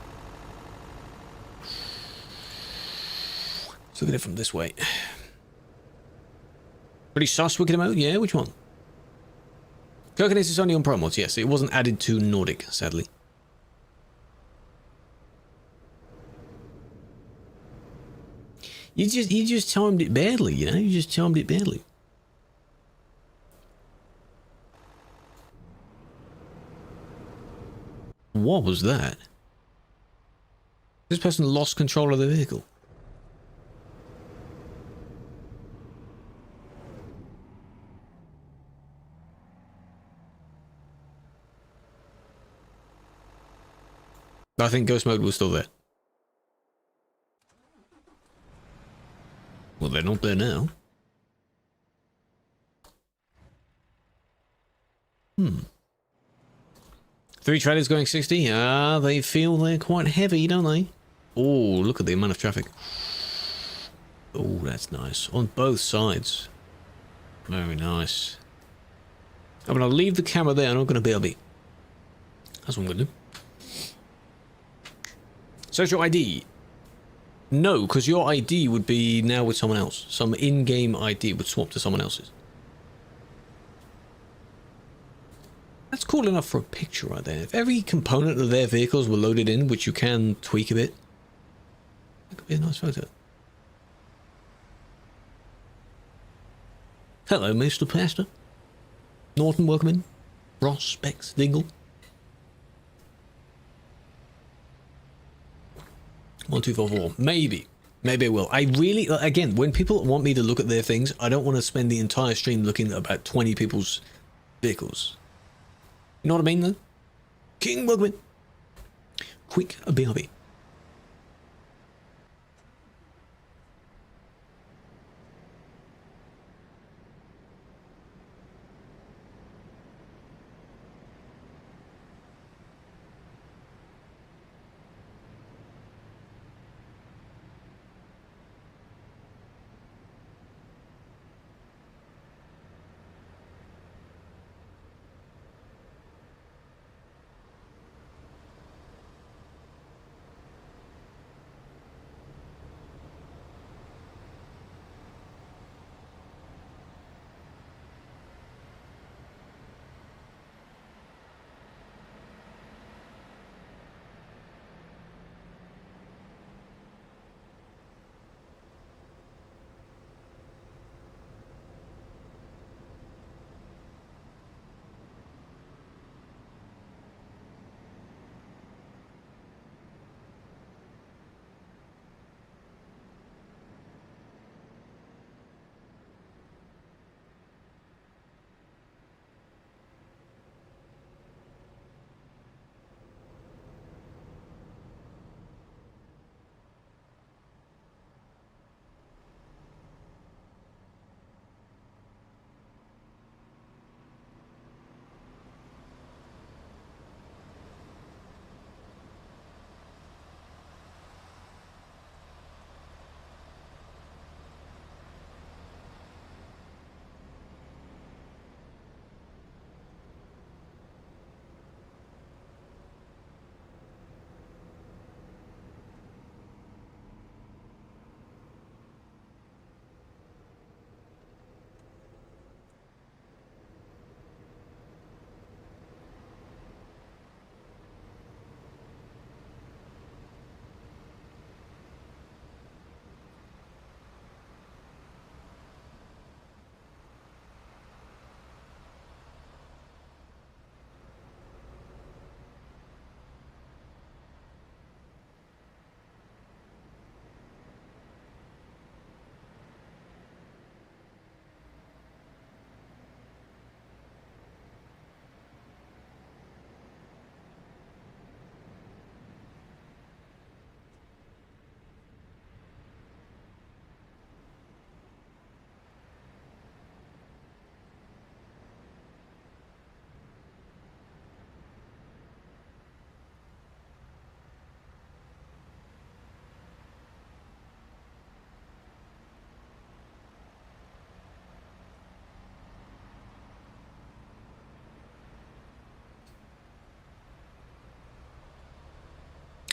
Let's look at it from this way. Pretty sus wicked emote? Yeah, which one? Coconuts is only on Pro mods, yes. It wasn't added to Nordic, sadly. You just timed it badly, you know? You just timed it badly. What was that? This person lost control of the vehicle. I think ghost mode was still there. Well, they're not there now. Hmm. 3 trailers going 60. Ah, they feel they're quite heavy, don't they? Oh, look at the amount of traffic. Oh, that's nice. On both sides. Very nice. I'm going to leave the camera there. I'm not going to BRB. That's what I'm going to do. Social ID. No, because your ID would be now with someone else. Some in-game ID would swap to someone else's. That's cool enough for a picture right there. If every component of their vehicles were loaded in, which you can tweak a bit, that could be a nice photo. Hello, Mr. Pastor. Norton, welcome in. Ross, Specs, Dingle. 1244. Maybe. Maybe I will. I really, again, when people want me to look at their things, I don't want to spend the entire stream looking at about 20 people's vehicles. You know what I mean, though? King, welcome in. Quick, a BRB.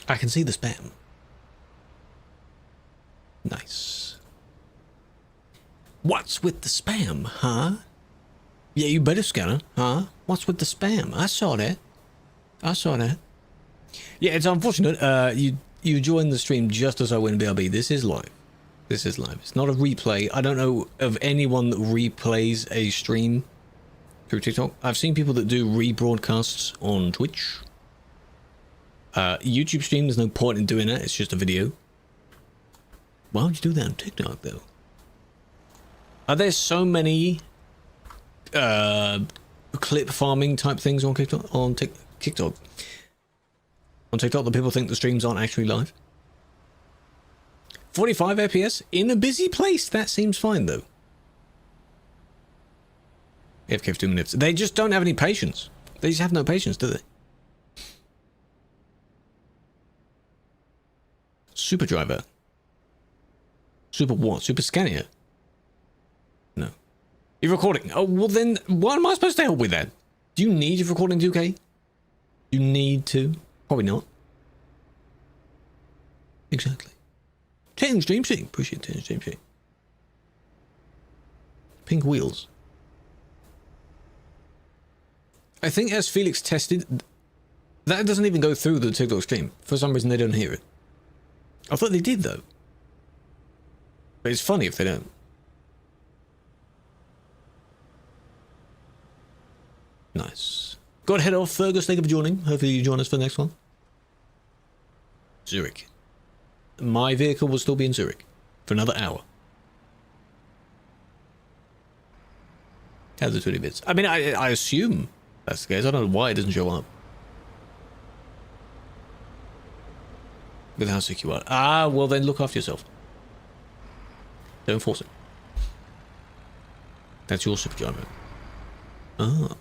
I can see the spam. Nice. What's with the spam, huh? Yeah, you better scanner, huh? What's with the spam? I saw that. I saw that. Yeah, it's unfortunate. You joined the stream just as I went BRB. This is live. This is live. It's not a replay. I don't know of anyone that replays a stream through TikTok. I've seen people that do rebroadcasts on Twitch. YouTube stream, there's no point in doing that. It's just a video. Why would you do that on TikTok, though? Are there so many clip farming type things on TikTok? On TikTok that people think the streams aren't actually live? 45 FPS in a busy place. That seems fine, though. AFK for 2 minutes. They just don't have any patience. They just have no patience, do they? Super driver. Super what? Super scanner? No. You're recording. Oh, well then, what am I supposed to help with that? Do you need your recording 2K? You need to? Probably not. Exactly. 10 stream sheet. Appreciate 10 stream sheet. Pink wheels. I think as Felix tested, that doesn't even go through the TikTok stream. For some reason, they don't hear it. I thought they did, though. But it's funny if they don't. Nice. Got to head off, Fergus. Thank you for joining. Hopefully you join us for the next one. Zurich. My vehicle will still be in Zurich for another hour. How's the 20 bits? I mean, I assume that's the case. I don't know why it doesn't show up. With how sick you are. Ah, well then look after yourself. Don't force it. That's your super driver. Ah.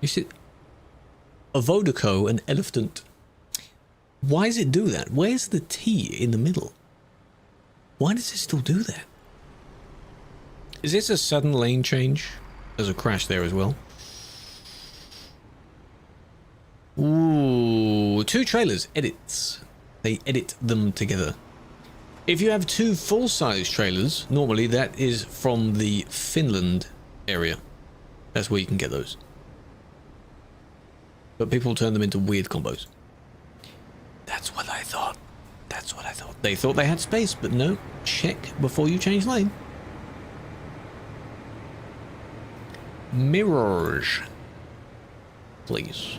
You see, a Vodako, an elephant. Why does it do that? Where's the T in the middle? Why does it still do that? Is this a sudden lane change? There's a crash there as well. Ooh, 2 trailers, edits. They edit them together. If you have 2 full-size trailers, normally that is from the Finland area. That's where you can get those. But people turn them into weird combos. That's what I thought. That's what I thought. They thought they had space, but no. Check before you change lane. Mirrors. Please.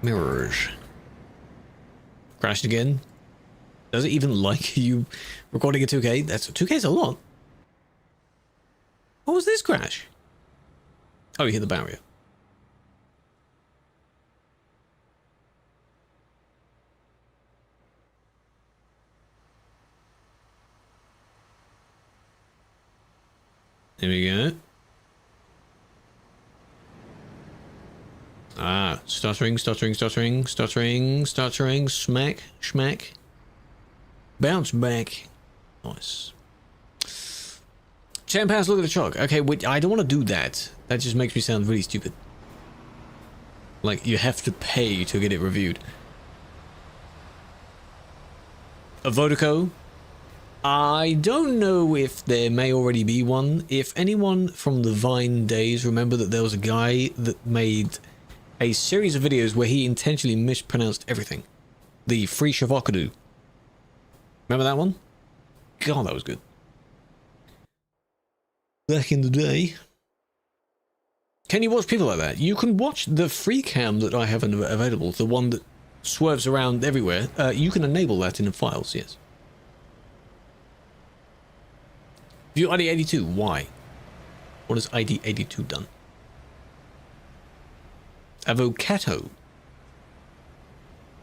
Mirrors. Crashed again. Does it even like you recording a 2K? That's 2K's a lot. What was this crash? Oh, you hit the barrier. There we go. Ah, stuttering, stuttering, stuttering, stuttering, stuttering, smack, smack. Bounce back. Nice. £10, look at the truck. Okay, wait, I don't want to do that. That just makes me sound really stupid. Like, you have to pay to get it reviewed. A Vodako? I don't know if there may already be one. If anyone from the Vine days remember that there was a guy that made a series of videos where he intentionally mispronounced everything. The Free Shavakadu. Remember that one? God, that was good. Back in the day. Can you watch people like that? You can watch the free cam that I have available, the one that swerves around everywhere. You can enable that in the files, yes. View ID82, why? What has ID82 done? Avocado.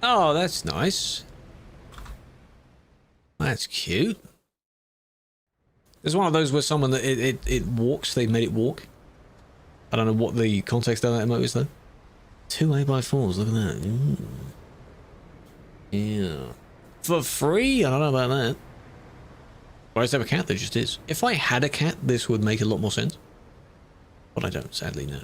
Oh, that's nice. That's cute. There's one of those where someone that it walks, they've made it walk. I don't know what the context of that emote is though. 2 8x4s, look at that. Ooh. Yeah. For free? I don't know about that. Well, I just have a cat, there just is. If I had a cat, this would make a lot more sense. But I don't, sadly, no.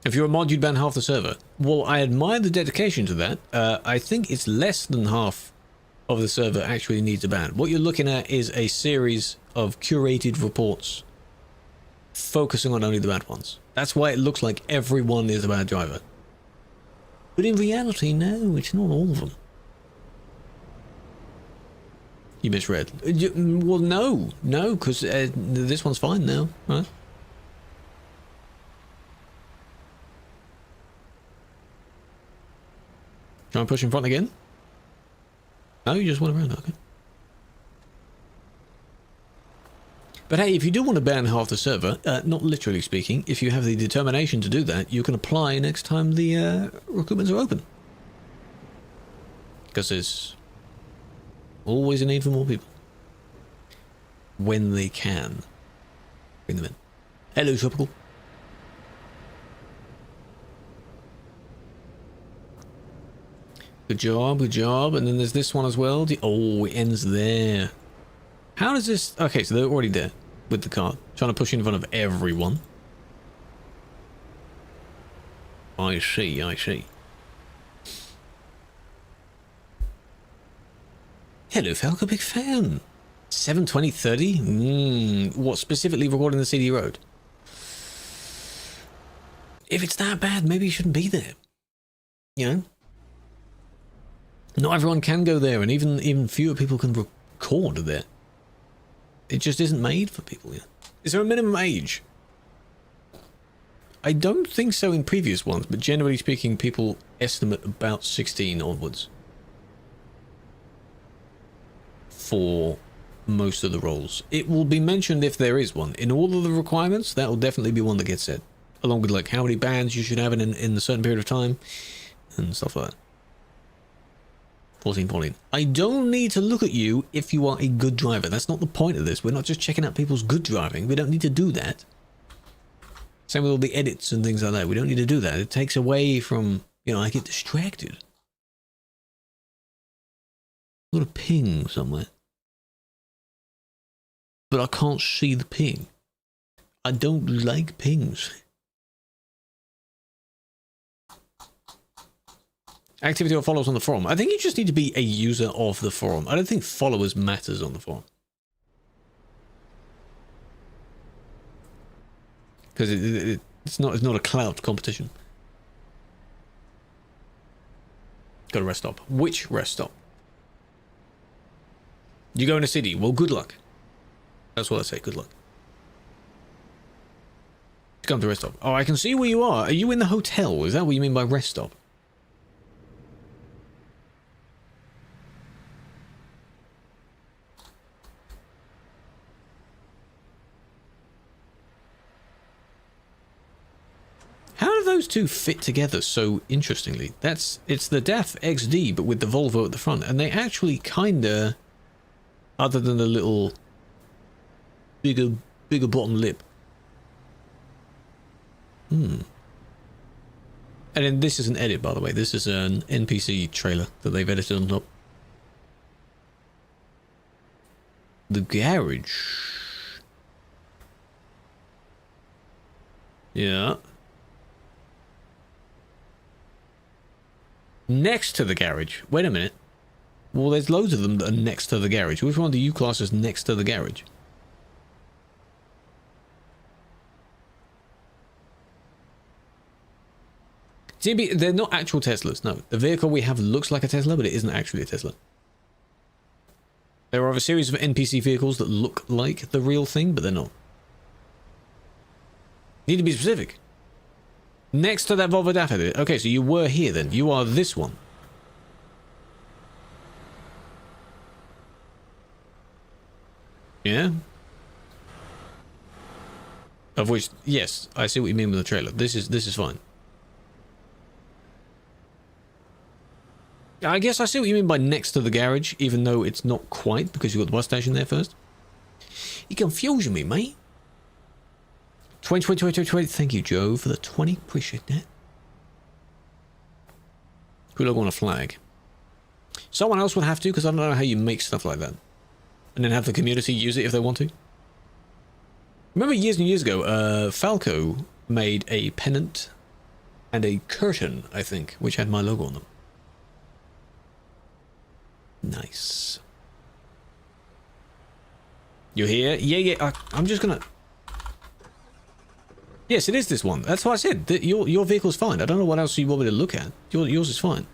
If you're a mod, you'd ban half the server. Well, I admire the dedication to that. I think it's less than half of the server actually needs a ban. What you're looking at is a series of curated reports focusing on only the bad ones. That's why it looks like everyone is a bad driver. But in reality, no, it's not all of them. You misread. Well, no, because this one's fine now, right? Try and push in front again? No, you just went around, okay. But hey, if you do want to ban half the server, not literally speaking, if you have the determination to do that, you can apply next time the recruitments are open. Because there's always a need for more people. When they can. Bring them in. Hello, Tropical. Good job, good job. And then there's this one as well. Oh, it ends there. How does this... Okay, so they're already there with the car. Trying to push in front of everyone. I see, I see. Hello, Falco, big fan. 720-30? What, specifically recording the CD Road? If it's that bad, maybe you shouldn't be there. You know? Not everyone can go there, and even fewer people can record there. It just isn't made for people yet. Is there a minimum age? I don't think so in previous ones, but generally speaking, people estimate about 16 onwards. For most of the roles. It will be mentioned if there is one. In all of the requirements, that will definitely be one that gets said. Along with like how many bands you should have in a certain period of time, and stuff like that. 14. I don't need to look at you if you are a good driver. That's not the point of this. We're not just checking out people's good driving. We don't need to do that. Same with all the edits and things like that. We don't need to do that. It takes away from, you know, I get distracted. Got a ping somewhere. But I can't see the ping. I don't like pings. Activity or follows on the forum. I think you just need to be a user of the forum. I don't think followers matters on the forum. Because it's not a clout competition. Got a rest stop. Which rest stop? You go in a city. Well, good luck. That's what I say. Good luck. Come to rest stop. Oh, I can see where you are. Are you in the hotel? Is that what you mean by rest stop? How do those two fit together so interestingly? It's the DAF XD, but with the Volvo at the front, and they actually kinda, other than the little bigger bottom lip. And then this is an edit, by the way. This is an NPC trailer that they've edited on top. The garage. Yeah. Next to the garage. Wait a minute. Well, there's loads of them that are next to the garage. Which one do you class as next to the garage? They're not actual Teslas, no. The vehicle we have looks like a Tesla, but it isn't actually a Tesla. There are a series of NPC vehicles that look like the real thing, but they're not. Need to be specific. Next to that Volvo DAF edit. Okay, so you were here then. You are this one. Yeah? Of which, yes, I see what you mean with the trailer. This is fine. I guess I see what you mean by next to the garage, even though it's not quite, because you've got the bus station there first. You're confusing me, mate. 20. Thank you, Joe, for the 20. Appreciate that. Could logo on a flag. Someone else would have to, because I don't know how you make stuff like that. And then have the community use it if they want to. Remember years and years ago, Falco made a pennant and a curtain, I think, which had my logo on them. Nice. You're here? Yeah. I'm just gonna... Yes, it is this one. That's what I said. Your vehicle's fine. I don't know what else you want me to look at. Yours is fine.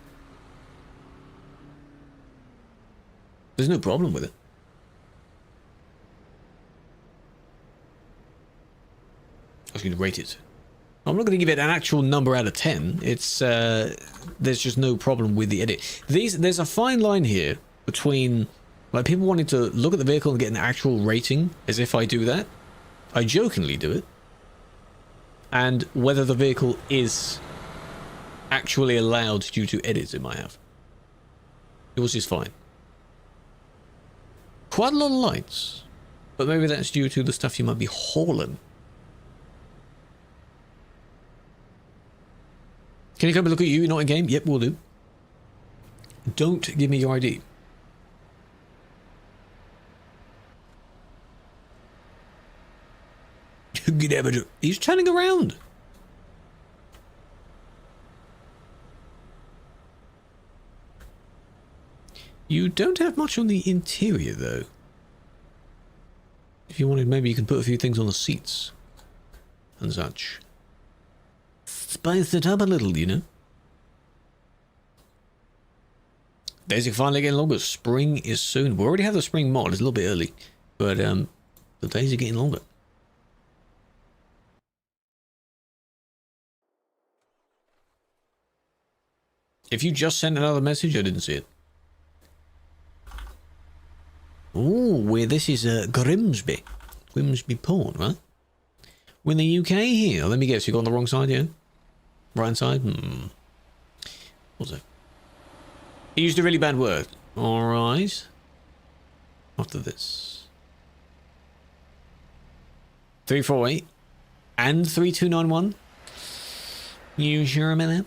There's no problem with it. I was going to rate it. I'm not going to give it an actual number out of 10. It's there's just no problem with the edit. There's a fine line here between like people wanting to look at the vehicle and get an actual rating, as if I do that. I jokingly do it. And whether the vehicle is actually allowed due to edits it might have. Yours is fine. Quite a lot of lights, but maybe that's due to the stuff you might be hauling. Can you come and look at you? You're not in game? Yep, we'll do. Don't give me your ID. He's turning around. You don't have much on the interior, though. If you wanted, maybe you can put a few things on the seats and such. Spice it up a little, you know. Days are finally getting longer. Spring is soon. We already have the spring mod. It's a little bit early, but the days are getting longer. If you just sent another message, I didn't see it. Oh, where this is Grimsby. Grimsby Port, right? We're in the UK here. Let me guess, you got on the wrong side, yeah? Right hand side? What's it? He used a really bad word. Alright. After this. 348 and 3291. You sure about that?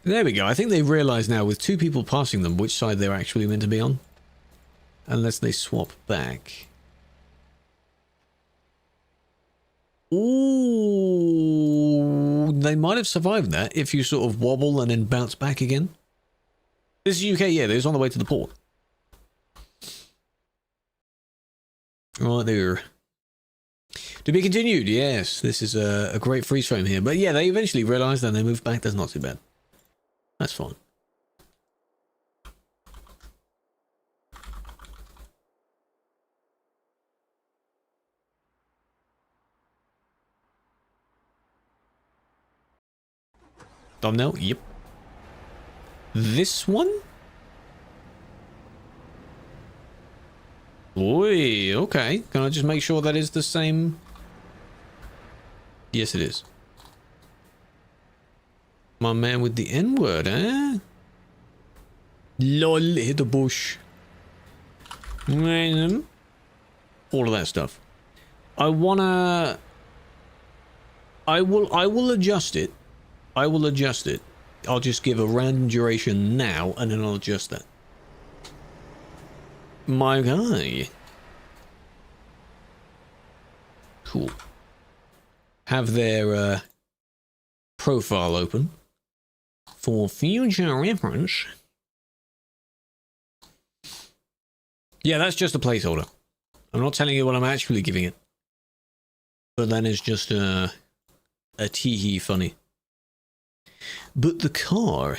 There we go. I think they realise now with two people passing them which side they're actually meant to be on. Unless they swap back. Ooh, they might have survived that if you sort of wobble and then bounce back again. This is UK, yeah, they're on the way to the port. Right there. To be continued, yes. This is a great freeze frame here. But yeah, they eventually realised and they moved back. That's not too bad. That's fine. Thumbnail? Yep. This one? Oi, okay. Can I just make sure that is the same? Yes, it is. My man with the N-word, eh? LOL, hit the bush. All of that stuff. I will adjust it. I will adjust it. I'll just give a random duration now, and then I'll adjust that. My guy. Cool. Have their profile open for future reference. Yeah, that's just a placeholder. I'm not telling you what I'm actually giving it. But that is just a tee-hee funny. But the car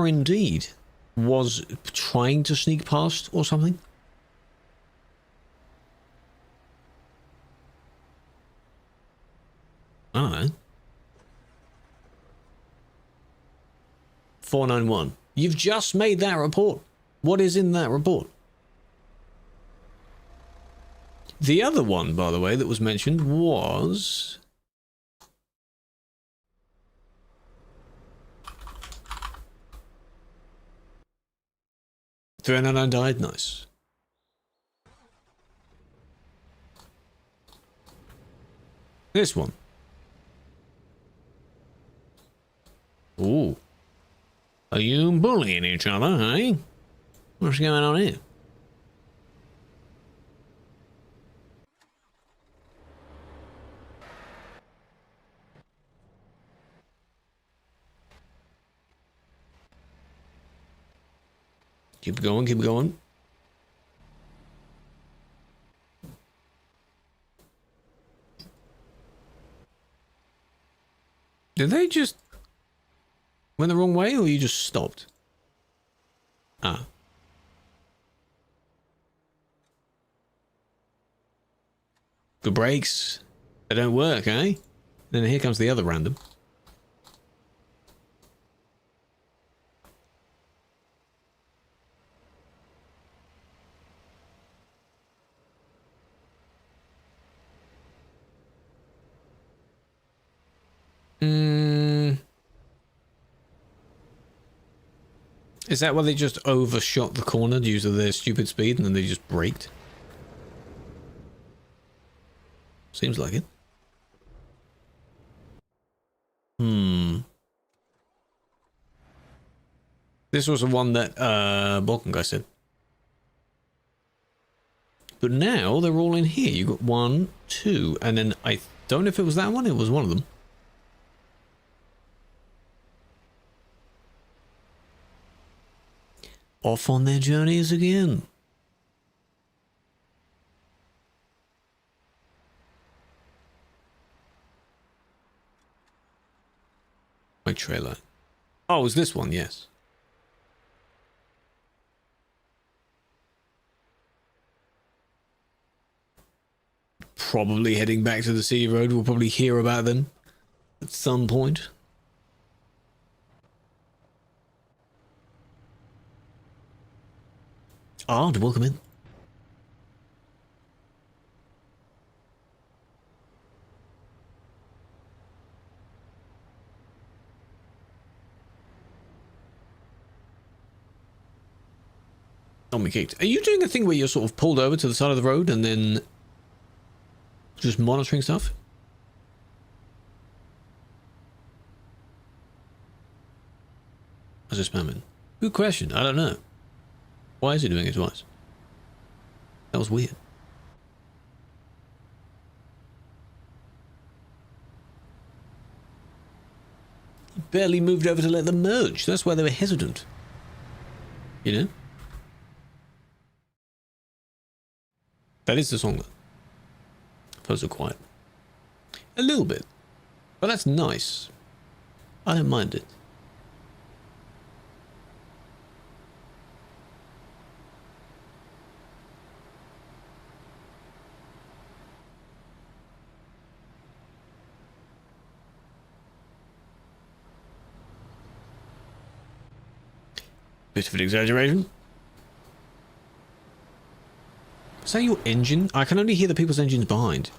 indeed was trying to sneak past or something. I don't know. 491. You've just made that report. What is in that report? The other one, by the way, that was mentioned was... Threnon died, nice. This one. Ooh. Are you bullying each other, hey? What's going on here? Keep going, keep going. Did they just went the wrong way, or you just stopped? Ah. The brakes, they don't work, eh? Then here comes the other random. Is that why they just overshot the corner due to their stupid speed and then they just braked? Seems like it. This was the one that Balkan guy said. But now they're all in here. You got 1, 2, and then I don't know if it was that one. It was one of them. Off on their journeys again. My trailer. Oh, it was this one, yes. Probably heading back to the city road. We'll probably hear about them at some point. Ah, welcome in. Oh, me kicked. Are you doing a thing where you're sort of pulled over to the side of the road and then just monitoring stuff? How's this spamming? Good question. I don't know. Why is he doing it twice? That was weird. He barely moved over to let them merge. That's why they were hesitant. You know? That is the song though. Those are quiet. A little bit. But that's nice. I don't mind it. Bit of an exaggeration. Is that your engine? I can only hear the people's engines behind.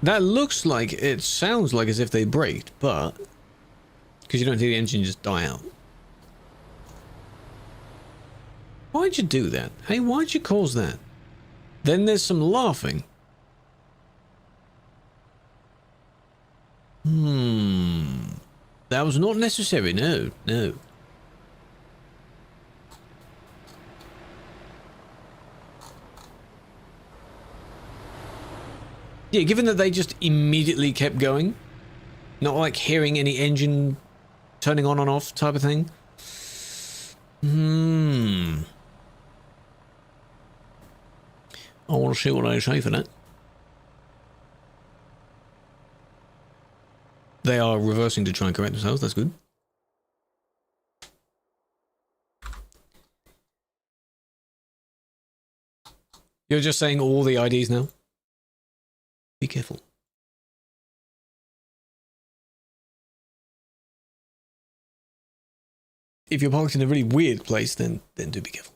That looks like, it sounds like as if they braked, but because you don't hear the engine just die out. Why'd you do that? Hey, why'd you cause that? Then there's some laughing. That was not necessary, no, no. Yeah, given that they just immediately kept going, not like hearing any engine turning on and off type of thing. I want to see what they say for that. They are reversing to try and correct themselves. That's good. You're just saying all the IDs now? Be careful. If you're parked in a really weird place, then do be careful.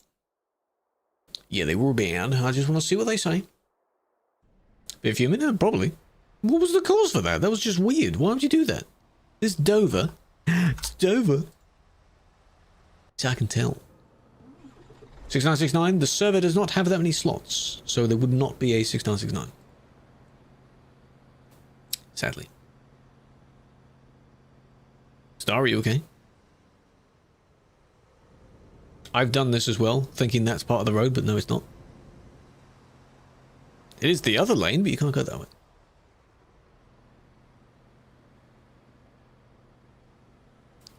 Yeah, they were banned. I just want to see what they say. Be a few minutes, probably. What was the cause for that? That was just weird. Why would you do that? This Dover. It's Dover. So I can tell. 6969, the server does not have that many slots, so there would not be a 6969. Sadly. Star, are you okay? I've done this as well, thinking that's part of the road, but no, it's not. It is the other lane, but you can't go that way.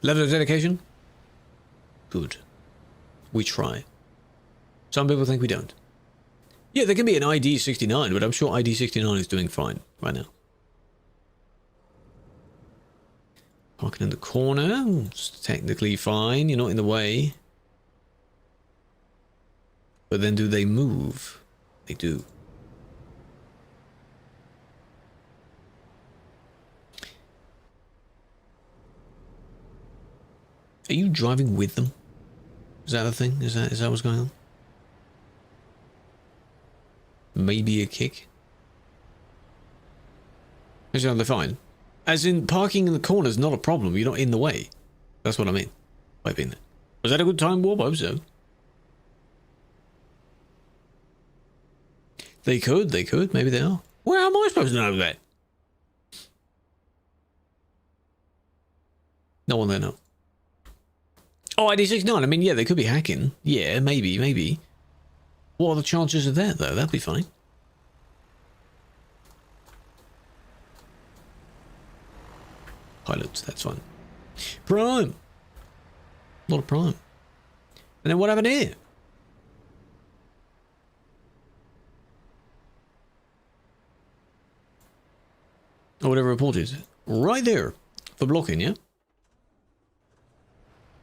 Level of dedication? Good. We try. Some people think we don't. Yeah, there can be an ID 69, but I'm sure ID 69 is doing fine right now. Parking in the corner. It's technically fine. You're not in the way. But then do they move? They do. Are you driving with them? Is that the thing? Is that what's going on? Maybe a kick? Actually, no, they're fine. As in, parking in the corner is not a problem. You're not in the way. That's what I mean by being there. Was that a good time warp? I hope so. They could. Maybe they are. Where am I supposed to know that? No one there, no. Oh, ID 69. I mean, yeah, they could be hacking. Yeah, maybe. What are the chances of that, though? That'd be fine. Pilots, that's fine. Prime. A lot of prime. And then what happened here? Or whatever report is. Right there. For blocking, yeah?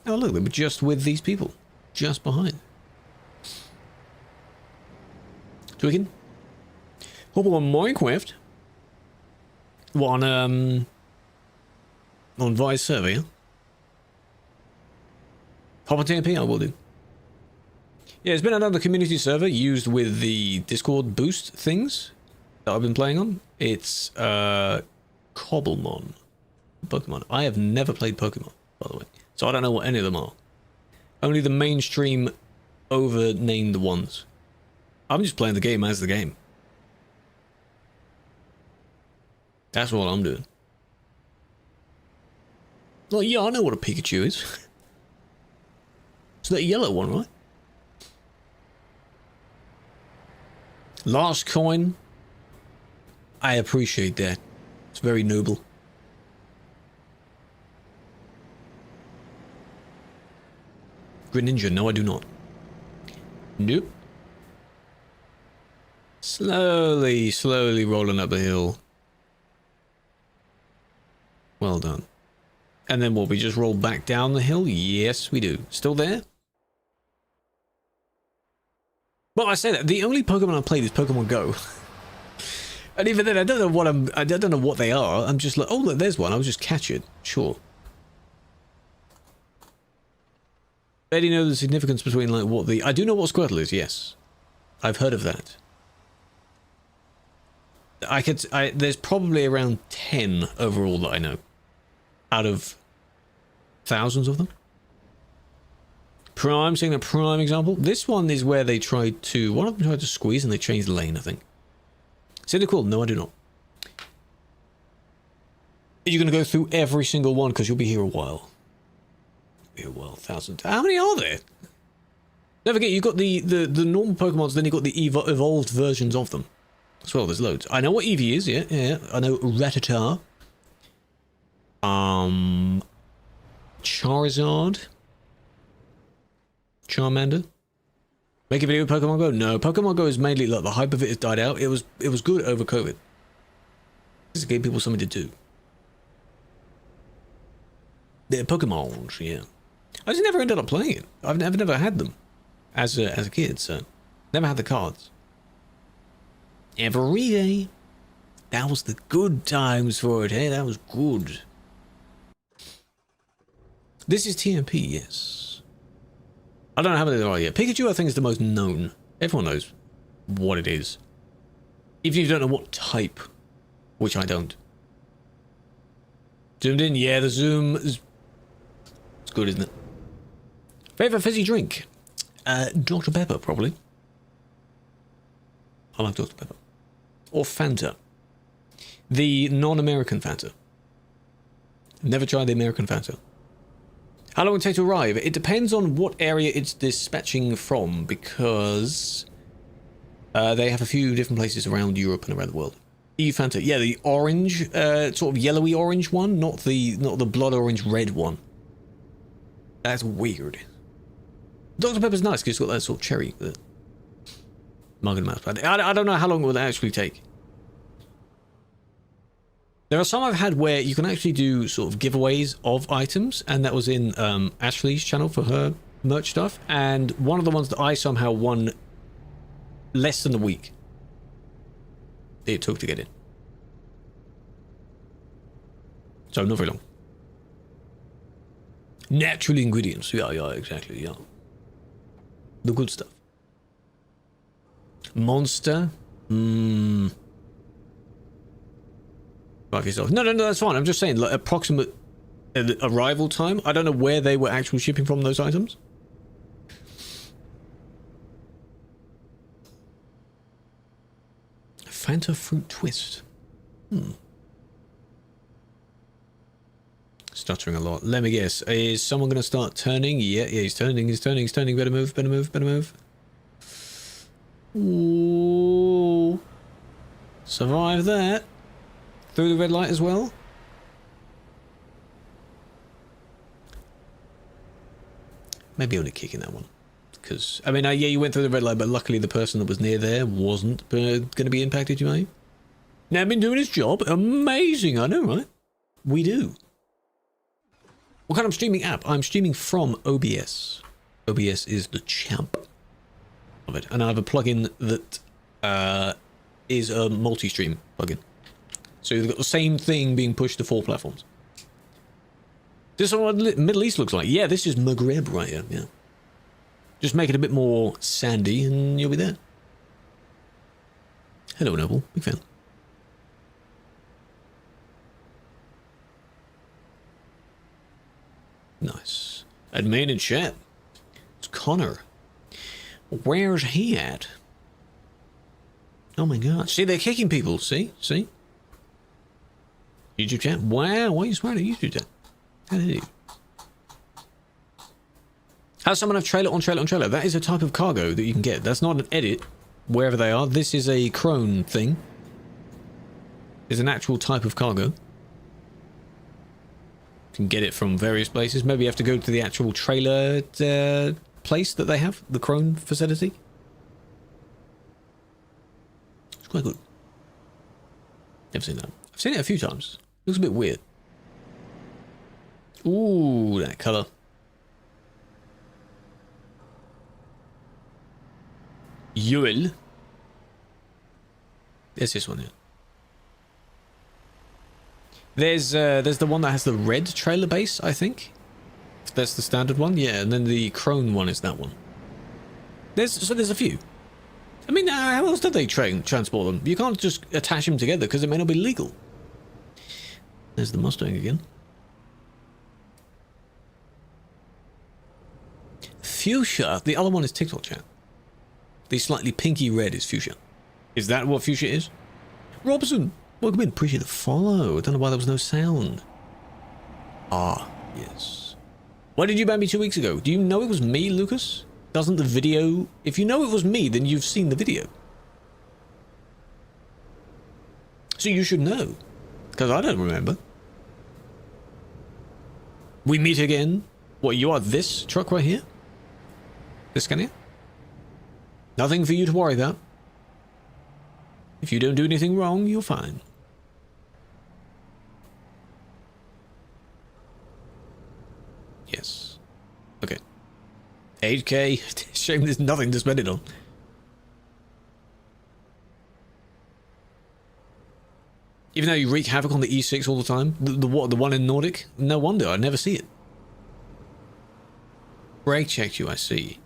Oh, look, they were just with these people. Just behind. Tweaking. Hop on Minecraft. What, on Vice server, yeah? Hop on TMP, I will do. Yeah, it's been another community server used with the Discord boost things that I've been playing on. It's, Cobblemon. Pokemon. I have never played Pokemon, by the way. So I don't know what any of them are. Only the mainstream over-named ones. I'm just playing the game as the game. That's what I'm doing. Well, yeah, I know what a Pikachu is. It's that yellow one, right? Last coin. I appreciate that. It's very noble. Greninja, no I do not. Nope. Slowly rolling up the hill. Well done. And then what, we just roll back down the hill? Yes, we do. Still there? Well, I say that. The only Pokemon I played is Pokemon Go. And even then, I don't know what they are. I'm just like, oh, look, there's one. I'll just catch it. Sure. Barely know the significance between, like, what the... I do know what Squirtle is, yes. I've heard of that. There's probably around 10 overall that I know. Out of thousands of them. Prime, seeing a prime example. This one is where they tried to... One of them tried to squeeze and they changed the lane, I think. Cynical? No, I do not. Are you going to go through every single one? Because you'll be here a while. Thousands. How many are there? Don't forget, you've got the normal Pokemons, then you've got the evolved versions of them. As well, there's loads. I know what Eevee is, yeah. I know Rattata. Charizard. Charmander. Make a video with Pokemon Go? No, Pokemon Go is mainly, look, the hype of it has died out. It was good over COVID. This gave people something to do. They're Pokemons, yeah. I just never ended up playing it. I've never had them as a kid, so never had the cards. Every day. That was the good times for it, hey? That was good. This is TMP, yes. I don't know how many there are yet. Pikachu, I think, is the most known. Everyone knows what it is. Even if you don't know what type, which I don't. Zoomed in? Yeah, the zoom is... It's good, isn't it? Favorite fizzy drink? Dr. Pepper, probably. I like Dr. Pepper. Or Fanta. The non-American Fanta. Never tried the American Fanta. How long will it take to arrive? It depends on what area it's dispatching from, because they have a few different places around Europe and around the world. EU Fanta, yeah, the orange, sort of yellowy orange one, not the blood orange red one. That's weird. Dr. Pepper's nice because it's got that sort of cherry mug and mouse pad. I don't know how long it will actually take. There are some I've had where you can actually do sort of giveaways of items, and that was in Ashley's channel for her merch stuff, and one of the ones that I somehow won less than a week it took to get in. So not very long. Natural ingredients. Yeah, exactly, yeah. The good stuff. Monster. Right for yourself. No, that's fine. I'm just saying, like, approximate arrival time. I don't know where they were actually shipping from those items. Fanta fruit twist. Stuttering a lot. Let me guess. Is someone going to start turning? Yeah, he's turning. Better move. Ooh. Survive that. Through the red light as well. Maybe only kicking that one. Because, I mean, yeah, you went through the red light, but luckily the person that was near there wasn't going to be impacted, you know? Now, been doing his job. Amazing, I know, right? We do. What kind of streaming app? I'm streaming from OBS. OBS is the champ of it. And I have a plugin that is a multi-stream plugin. So you've got the same thing being pushed to 4 platforms. This is what the Middle East looks like. Yeah, this is Maghreb right here, yeah. Just make it a bit more sandy and you'll be there. Hello, Noble. Big fan. Nice. Admin in chat. It's Connor. Where's he at? Oh my god. See, they're kicking people. See? YouTube chat. Wow, why are you swearing at YouTube chat? How did you? How's someone have trailer on trailer on trailer? That is a type of cargo that you can get. That's not an edit, wherever they are. This is a crone thing. It's an actual type of cargo. You can get it from various places. Maybe you have to go to the actual trailer place that they have, the crone facility. It's quite good. Never seen that. I've seen it a few times. Looks a bit weird. Ooh, that colour. Yule. There's this one here. There's the one that has the red trailer base, I think. That's the standard one, yeah, and then the crone one is that one. There's a few. I mean, how else did they transport them? You can't just attach them together because it may not be legal. There's the Mustang again. Fuchsia. The other one is TikTok chat. The slightly pinky red is fuchsia. Is that what fuchsia is? Robson, welcome in. Appreciate the follow. I don't know why there was no sound. Ah, yes. Why did you ban me 2 weeks ago? Do you know it was me, Lucas? Doesn't the video... If you know it was me, then you've seen the video. So you should know. Because I don't remember. We meet again. What, you are this truck right here? This guy here? Nothing for you to worry about. If you don't do anything wrong, you're fine. Yes. Okay. 8K. Shame there's nothing to spend it on. Even though you wreak havoc on the E6 all the time. The one in Nordic? No wonder, I never see it. Brake checked you, I see.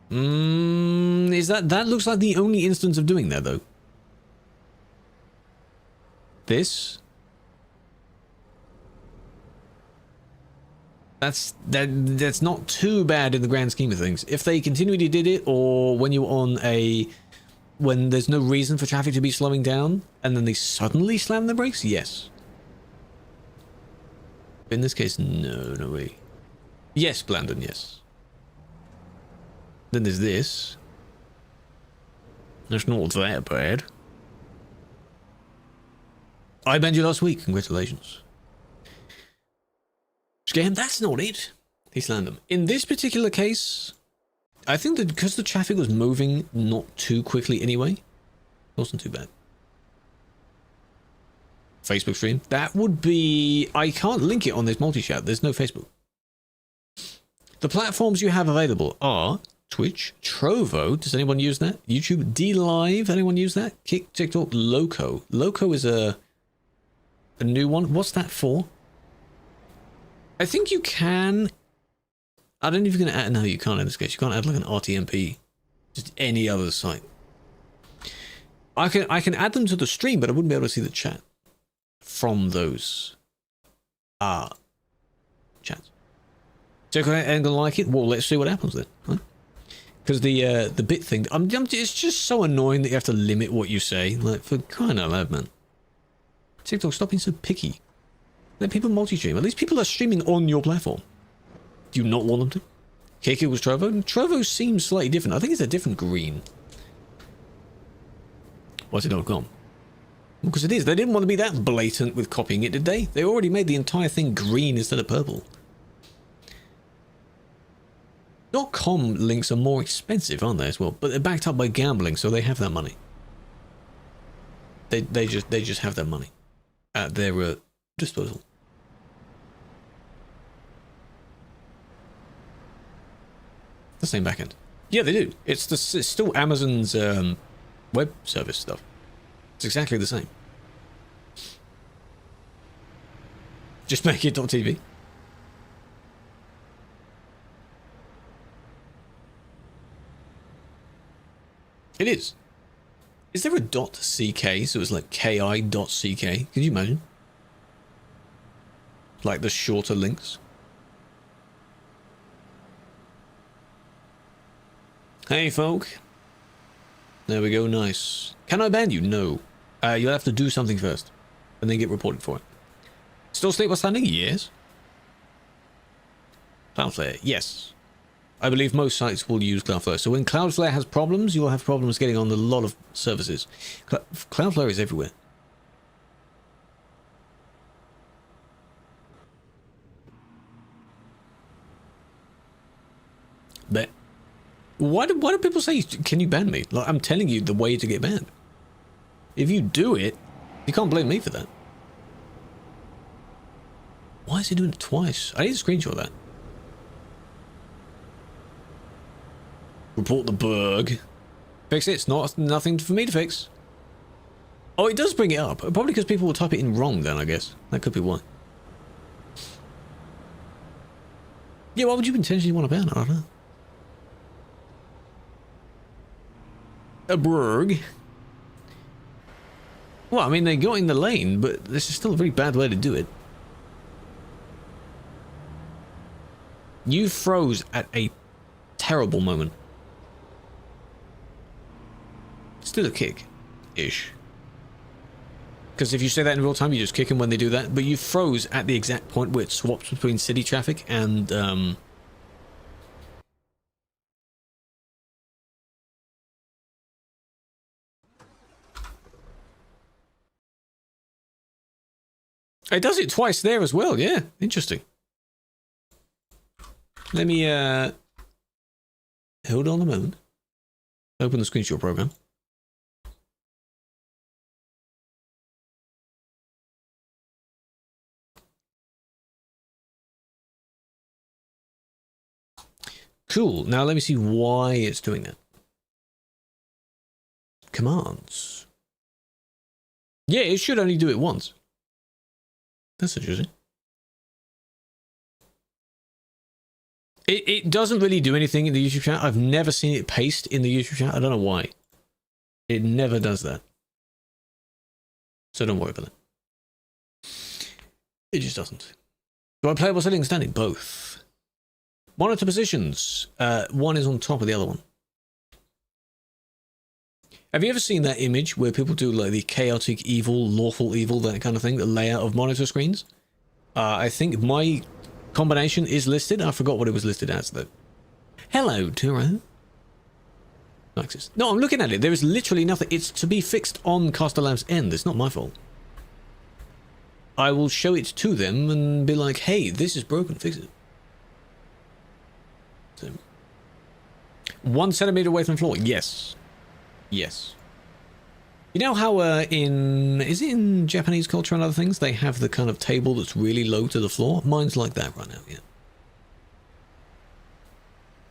Is that looks like the only instance of doing that though. This? That's not too bad in the grand scheme of things. If they continually did it, or when you're on when there's no reason for traffic to be slowing down, and then they suddenly slam the brakes, yes. In this case, no way. Yes, Blandon, yes. Then there's this. That's not that bad. I banned you last week. Congratulations. Scam, that's not it. He slammed them. In this particular case, I think that because the traffic was moving not too quickly anyway, it wasn't too bad. Facebook stream. That would be... I can't link it on this multi-chat. There's no Facebook. The platforms you have available are Twitch, Trovo. Does anyone use that? YouTube, DLive. Anyone use that? Kick, TikTok, Loco. Loco is a new one. What's that for? I think you can... I don't know if you can add... No, you can't in this case. You can't add like an RTMP. Just any other site. I can add them to the stream, but I wouldn't be able to see the chat from those chats. So I ain't gonna like it. Well, let's see what happens then, huh? Because the bit thing, it's just so annoying that you have to limit what you say. Like, for crying out loud, man. TikTok, stop being so picky. Let people multi-stream. At least people are streaming on your platform. Do you not want them to? KK was Trovo. Trovo seems slightly different. I think it's a different green. What's it .com? Because it is. They didn't want to be that blatant with copying it, did they? They already made the entire thing green instead of purple. .com links are more expensive, aren't they, as well? But they're backed up by gambling, so they have that money. They just have that money at their disposal. The same backend. Yeah, they do. It's still Amazon's web service stuff. It's exactly the same. Just make it .tv. It is. Is there a .ck? So it's like ki.ck. Could you imagine? Like the shorter links. Hey, folk. There we go, nice. Can I ban you? No. You'll have to do something first, and then get reported for it. Still Sleep was standing? Yes. Cloudflare? Yes. I believe most sites will use Cloudflare. So when Cloudflare has problems, you'll have problems getting on a lot of services. Cloudflare is everywhere. But why do people say, can you ban me? Like, I'm telling you the way to get banned. If you do it, you can't blame me for that. Why is he doing it twice? I need a screenshot of that. Report the bug. Fix it. It's nothing for me to fix. Oh, it does bring it up. Probably because people will type it in wrong then, I guess. That could be why. Yeah, why would you intentionally want to ban it? I don't know. A bug. Well, I mean, they got in the lane, but this is still a very bad way to do it. You froze at a terrible moment. Still a kick-ish. Because if you say that in real time, you just kick them when they do that. But you froze at the exact point where it swaps between city traffic and... It does it twice there as well, yeah. Interesting. Let me, hold on a moment. Open the screenshot program. Cool. Now let me see why it's doing that. Commands. Yeah, it should only do it once. That's interesting. It doesn't really do anything in the YouTube chat. I've never seen it paste in the YouTube chat. I don't know why. It never does that. So don't worry about it. It just doesn't. Do I play while sitting and standing? Both. Monitor positions. One is on top of the other one. Have you ever seen that image where people do like the chaotic evil, lawful evil, that kind of thing, the layout of monitor screens? I think my combination is listed. I forgot what it was listed as though. Hello, Turo. Axis. No, I'm looking at it. There is literally nothing. It's to be fixed on Castellam's end. It's not my fault. I will show it to them and be like, hey, this is broken, fix it. So, 1 centimeter away from the floor. Yes. Yes. You know how is it in Japanese culture and other things, they have the kind of table that's really low to the floor? Mine's like that right now, yeah.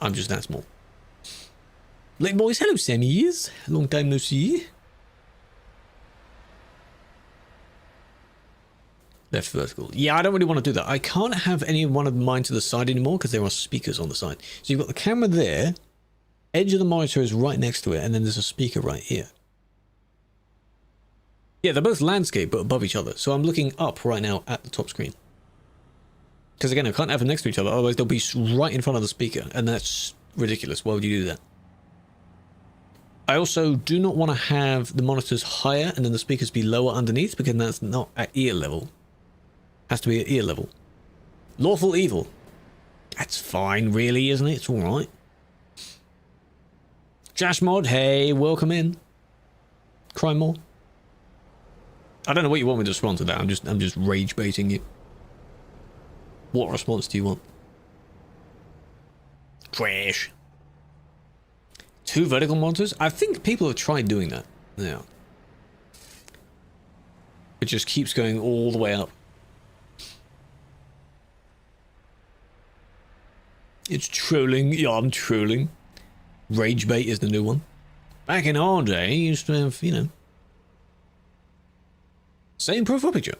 I'm just that small. Late boys, hello Sammys. Long time no see. Left vertical. Yeah, I don't really want to do that. I can't have any one of mine to the side anymore because there are speakers on the side. So you've got the camera there, edge of the monitor is right next to it, and then there's a speaker right here. Yeah, they're both landscape, but above each other. So I'm looking up right now at the top screen. Because again, I can't have them next to each other, otherwise they'll be right in front of the speaker, and that's ridiculous. Why would you do that? I also do not want to have the monitors higher and then the speakers be lower underneath, because that's not at ear level. Has to be at ear level. Lawful evil. That's fine, really, isn't it? It's alright. Josh Mod, hey, welcome in. Crime more. I don't know what you want me to respond to that. I'm just rage baiting you. What response do you want? Trash. 2 vertical monitors? I think people have tried doing that. Yeah. It just keeps going all the way up. It's trolling. Yeah, I'm trolling. Rage bait is the new one. Back in our day, you used to have, you know, same profile picture.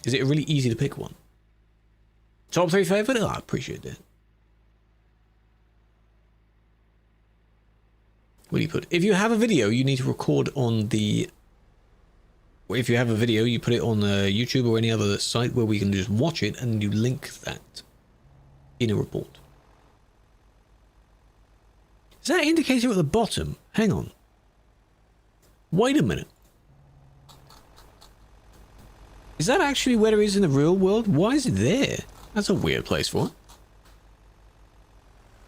Is it really easy to pick one? Top 3 favorite? Oh, I appreciate that. What do you put? If you have a video, you need to record on the... If you have a video, you put it on YouTube or any other site where we can just watch it and you link that in a report. Is that indicator at the bottom? Hang on. Wait a minute. Is that actually where it is in the real world? Why is it there? That's a weird place for it.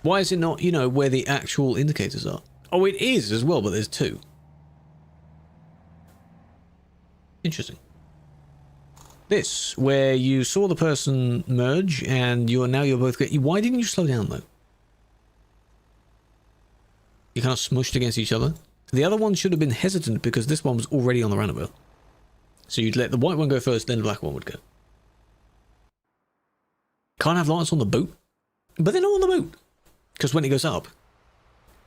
Why is it not, you know, where the actual indicators are? Oh, it is as well, but there's 2. Interesting. This, where you saw the person merge and you're both... Why didn't you slow down, though? You kind of smushed against each other. The other one should have been hesitant because this one was already on the roundabout. So you'd let the white one go first, then the black one would go. Can't have lights on the boat. But they're not on the boat. Because when it goes up,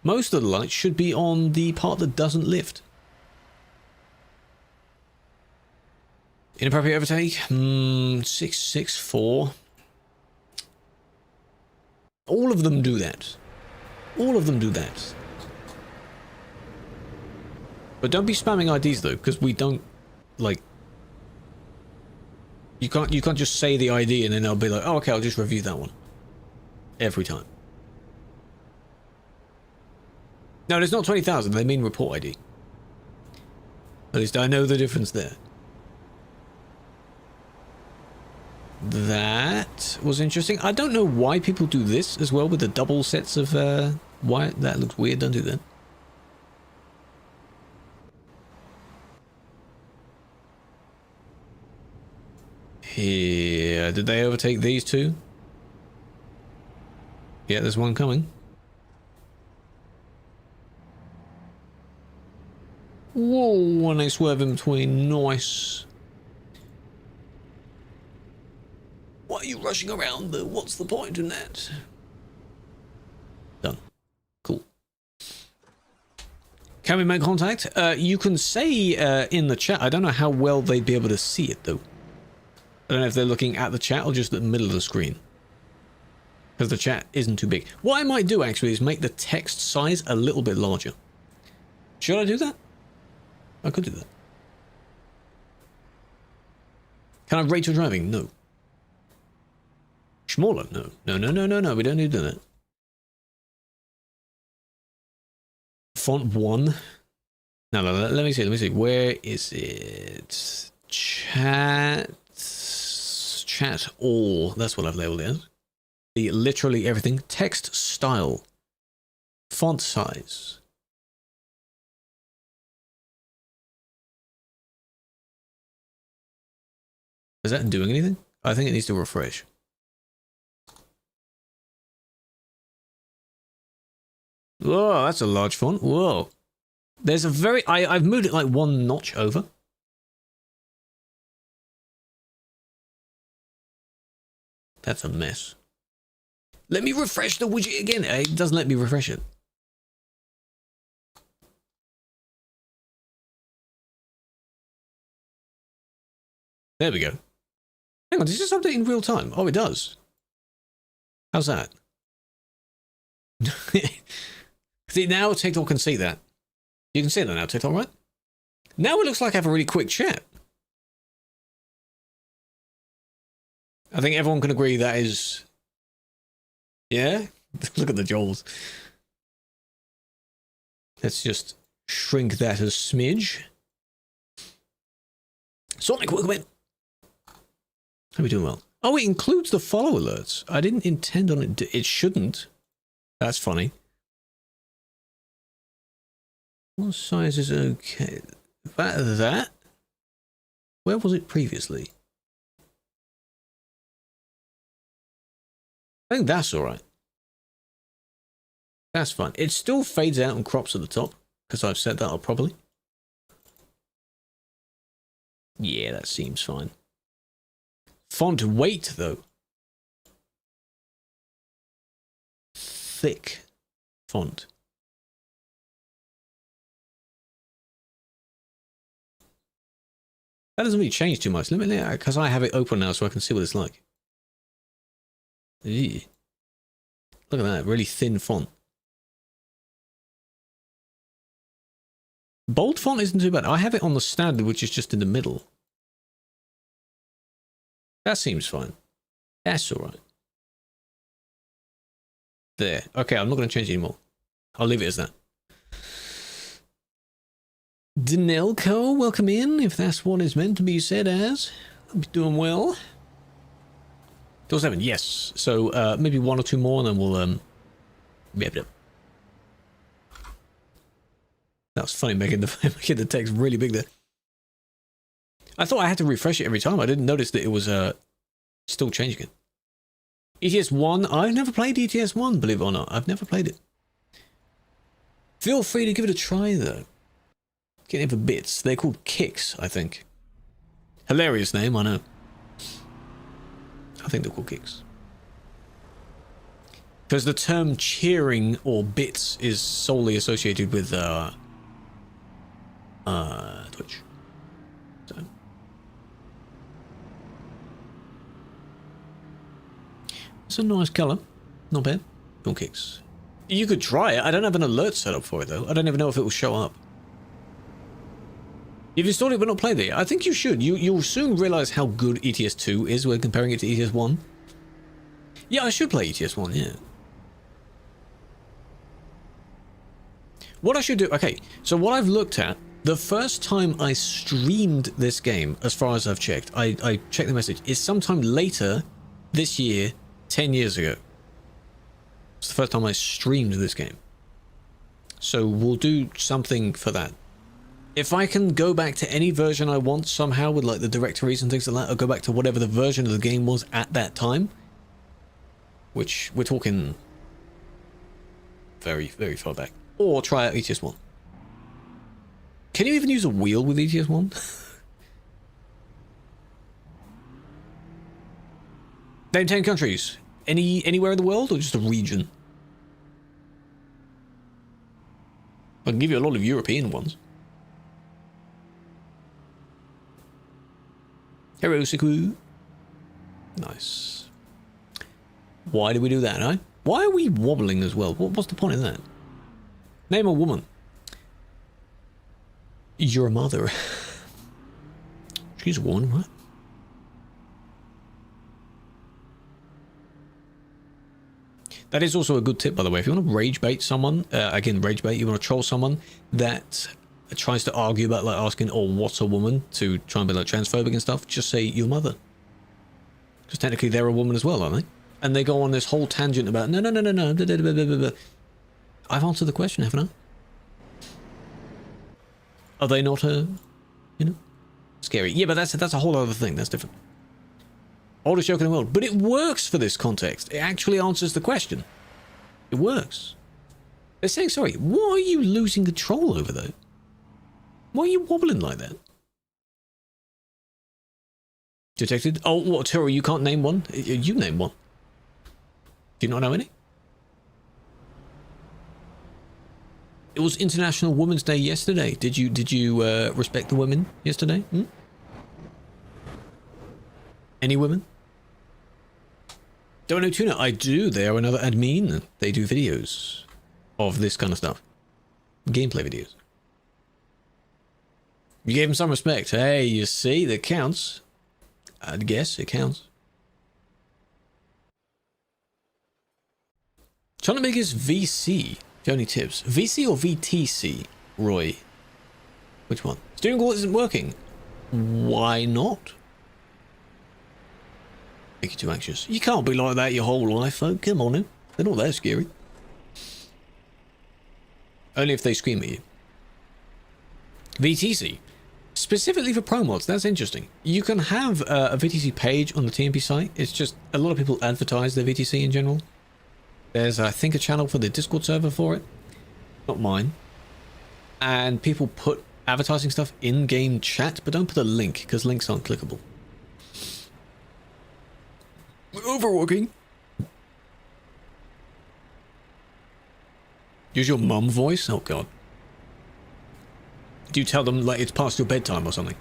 most of the lights should be on the part that doesn't lift. Inappropriate overtake? 664. All of them do that. All of them do that. But don't be spamming IDs though, because we don't, like... You can't just say the ID and then they'll be like, oh, okay, I'll just review that one. Every time. No, there's not 20,000, they mean report ID. At least I know the difference there. That was interesting. I don't know why people do this as well with the double sets of, why that looks weird, don't do that. Here, did they overtake these 2? Yeah, there's one coming. Whoa, and they swerve in between. Nice. Why are you rushing around though? What's the point in that? Done. Cool. Can we make contact? You can say in the chat. I don't know how well they'd be able to see it though. I don't know if they're looking at the chat or just at the middle of the screen. Because the chat isn't too big. What I might do actually is make the text size a little bit larger. Should I do that? I could do that. Can I rate your driving? No. Smaller? No. No. We don't need to do that. Font 1. No, let me see. Where is it? Chat all. That's what I've labeled it as. The literally everything. Text style. Font size. Is that doing anything? I think it needs to refresh. Whoa, that's a large font. Whoa. There's a very... I've moved it like one notch over. That's a mess. Let me refresh the widget again. It doesn't let me refresh it. There we go. Hang on, does this update in real time? Oh, it does. How's that? See, now TikTok can see that. You can see that now, TikTok, right? Now it looks like I have a really quick chat. I think everyone can agree that is... Yeah? Look at the jaws. Let's just shrink that a smidge. Sonic, welcome in. How are we doing well? Oh, it includes the follow alerts. I didn't intend on it. It shouldn't. That's funny. What size is okay? That? Where was it previously? I think that's alright. That's fine. It still fades out and crops at the top, because I've set that up properly. Yeah, that seems fine. Font weight, though. Thick font. That doesn't really change too much. Let me, because I have it open now so I can see what it's like. Eee. Look at that, really thin font. Bold font isn't too bad. I have it on the standard, which is just in the middle. That seems fine. That's alright. There. Okay, I'm not going to change it anymore. I'll leave it as that. Denelco, welcome in, if that's what is meant to be said as. I'll be doing well. Door 7, yes. So, maybe one or two more, and then we'll, wrap it up. That was funny, making the text really big there. I thought I had to refresh it every time. I didn't notice that it was, still changing it. ETS 1, I've never played ETS 1, believe it or not. I've never played it. Feel free to give it a try, though. Get in for bits. They're called Kicks, I think. Hilarious name, I know. I think they're called Kicks. Because the term cheering or bits is solely associated with Twitch. So. It's a nice colour. Not bad. Called Kicks. You could try it. I don't have an alert set up for it though. I don't even know if it will show up. You've installed it but not played it. I think you should. You'll soon realise how good ETS 2 is when comparing it to ETS 1. Yeah, I should play ETS 1, yeah. What I should do... Okay, so what I've looked at, the first time I streamed this game, as far as I've checked, I checked the message, is sometime later this year, 10 years ago. It's the first time I streamed this game. So we'll do something for that. If I can go back to any version I want somehow with like the directories and things like that, or go back to whatever the version of the game was at that time, which we're talking very, very far back, or try out ETS 1. Can you even use a wheel with ETS 1? Name 10 countries. Anywhere in the world or just a region? I can give you a lot of European ones. Hello, Krew. Nice. Why do we do that, eh? Why are we wobbling as well? What's the point of that? Name a woman. Your mother. She's a woman, right? That is also a good tip, by the way. If you want to rage bait someone, again, rage bait, you want to troll someone that tries to argue about like asking, oh, what's a woman, to try and be like transphobic and stuff, just say your mother. Because technically they're a woman as well, aren't they? And they go on this whole tangent about, no. Blah, blah, blah. I've answered the question, haven't I? Are they not scary? Yeah, but that's a whole other thing. That's different. Oldest joke in the world. But it works for this context. It actually answers the question. It works. They're saying sorry. Why are you losing control over that? Why are you wobbling like that? Detected? Oh, what, terror? You can't name one? You name one. Do you not know any? It was International Women's Day yesterday. Did you respect the women yesterday? Hmm? Any women? Don't know Tuna. I do. They are another admin. They do videos of this kind of stuff. Gameplay videos. You gave him some respect. Hey, you see, that counts. I'd guess it counts. Trying to make his VC. If you have any tips. VC or VTC, Roy? Which one? Steering wheel isn't working. Why not? Make you too anxious. You can't be like that your whole life, folk. Come on in. They're not that scary. Only if they scream at you. VTC. Specifically for pro mods, that's interesting. You can have a VTC page on the TMP site. It's just a lot of people advertise their VTC in general. There's, I think, a channel for the Discord server for it. Not mine. And people put advertising stuff in-game chat, but don't put a link, because links aren't clickable. Overworking. Use your mum voice? Oh, God. Do you tell them, like, it's past your bedtime or something?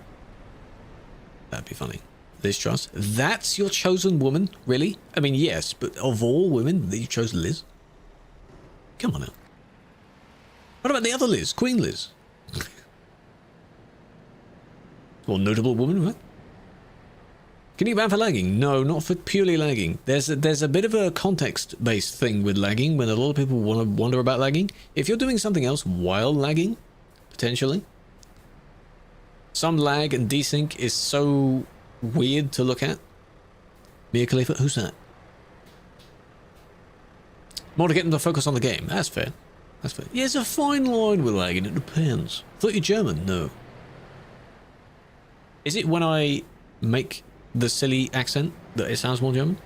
That'd be funny. Liz Truss. That's your chosen woman? Really? I mean, yes, but of all women, you chose Liz? Come on now. What about the other Liz? Queen Liz? Well, notable woman, right? Can you ban for lagging? No, not for purely lagging. There's a bit of a context-based thing with lagging when a lot of people want to wonder about lagging. If you're doing something else while lagging, potentially. Some lag and desync is so weird to look at. Mia Khalifa, who's that? More to get them to focus on the game. That's fair. That's fair. Yeah, there's a fine line with lagging. It depends. Thought you're German? No. Is it when I make the silly accent that it sounds more German?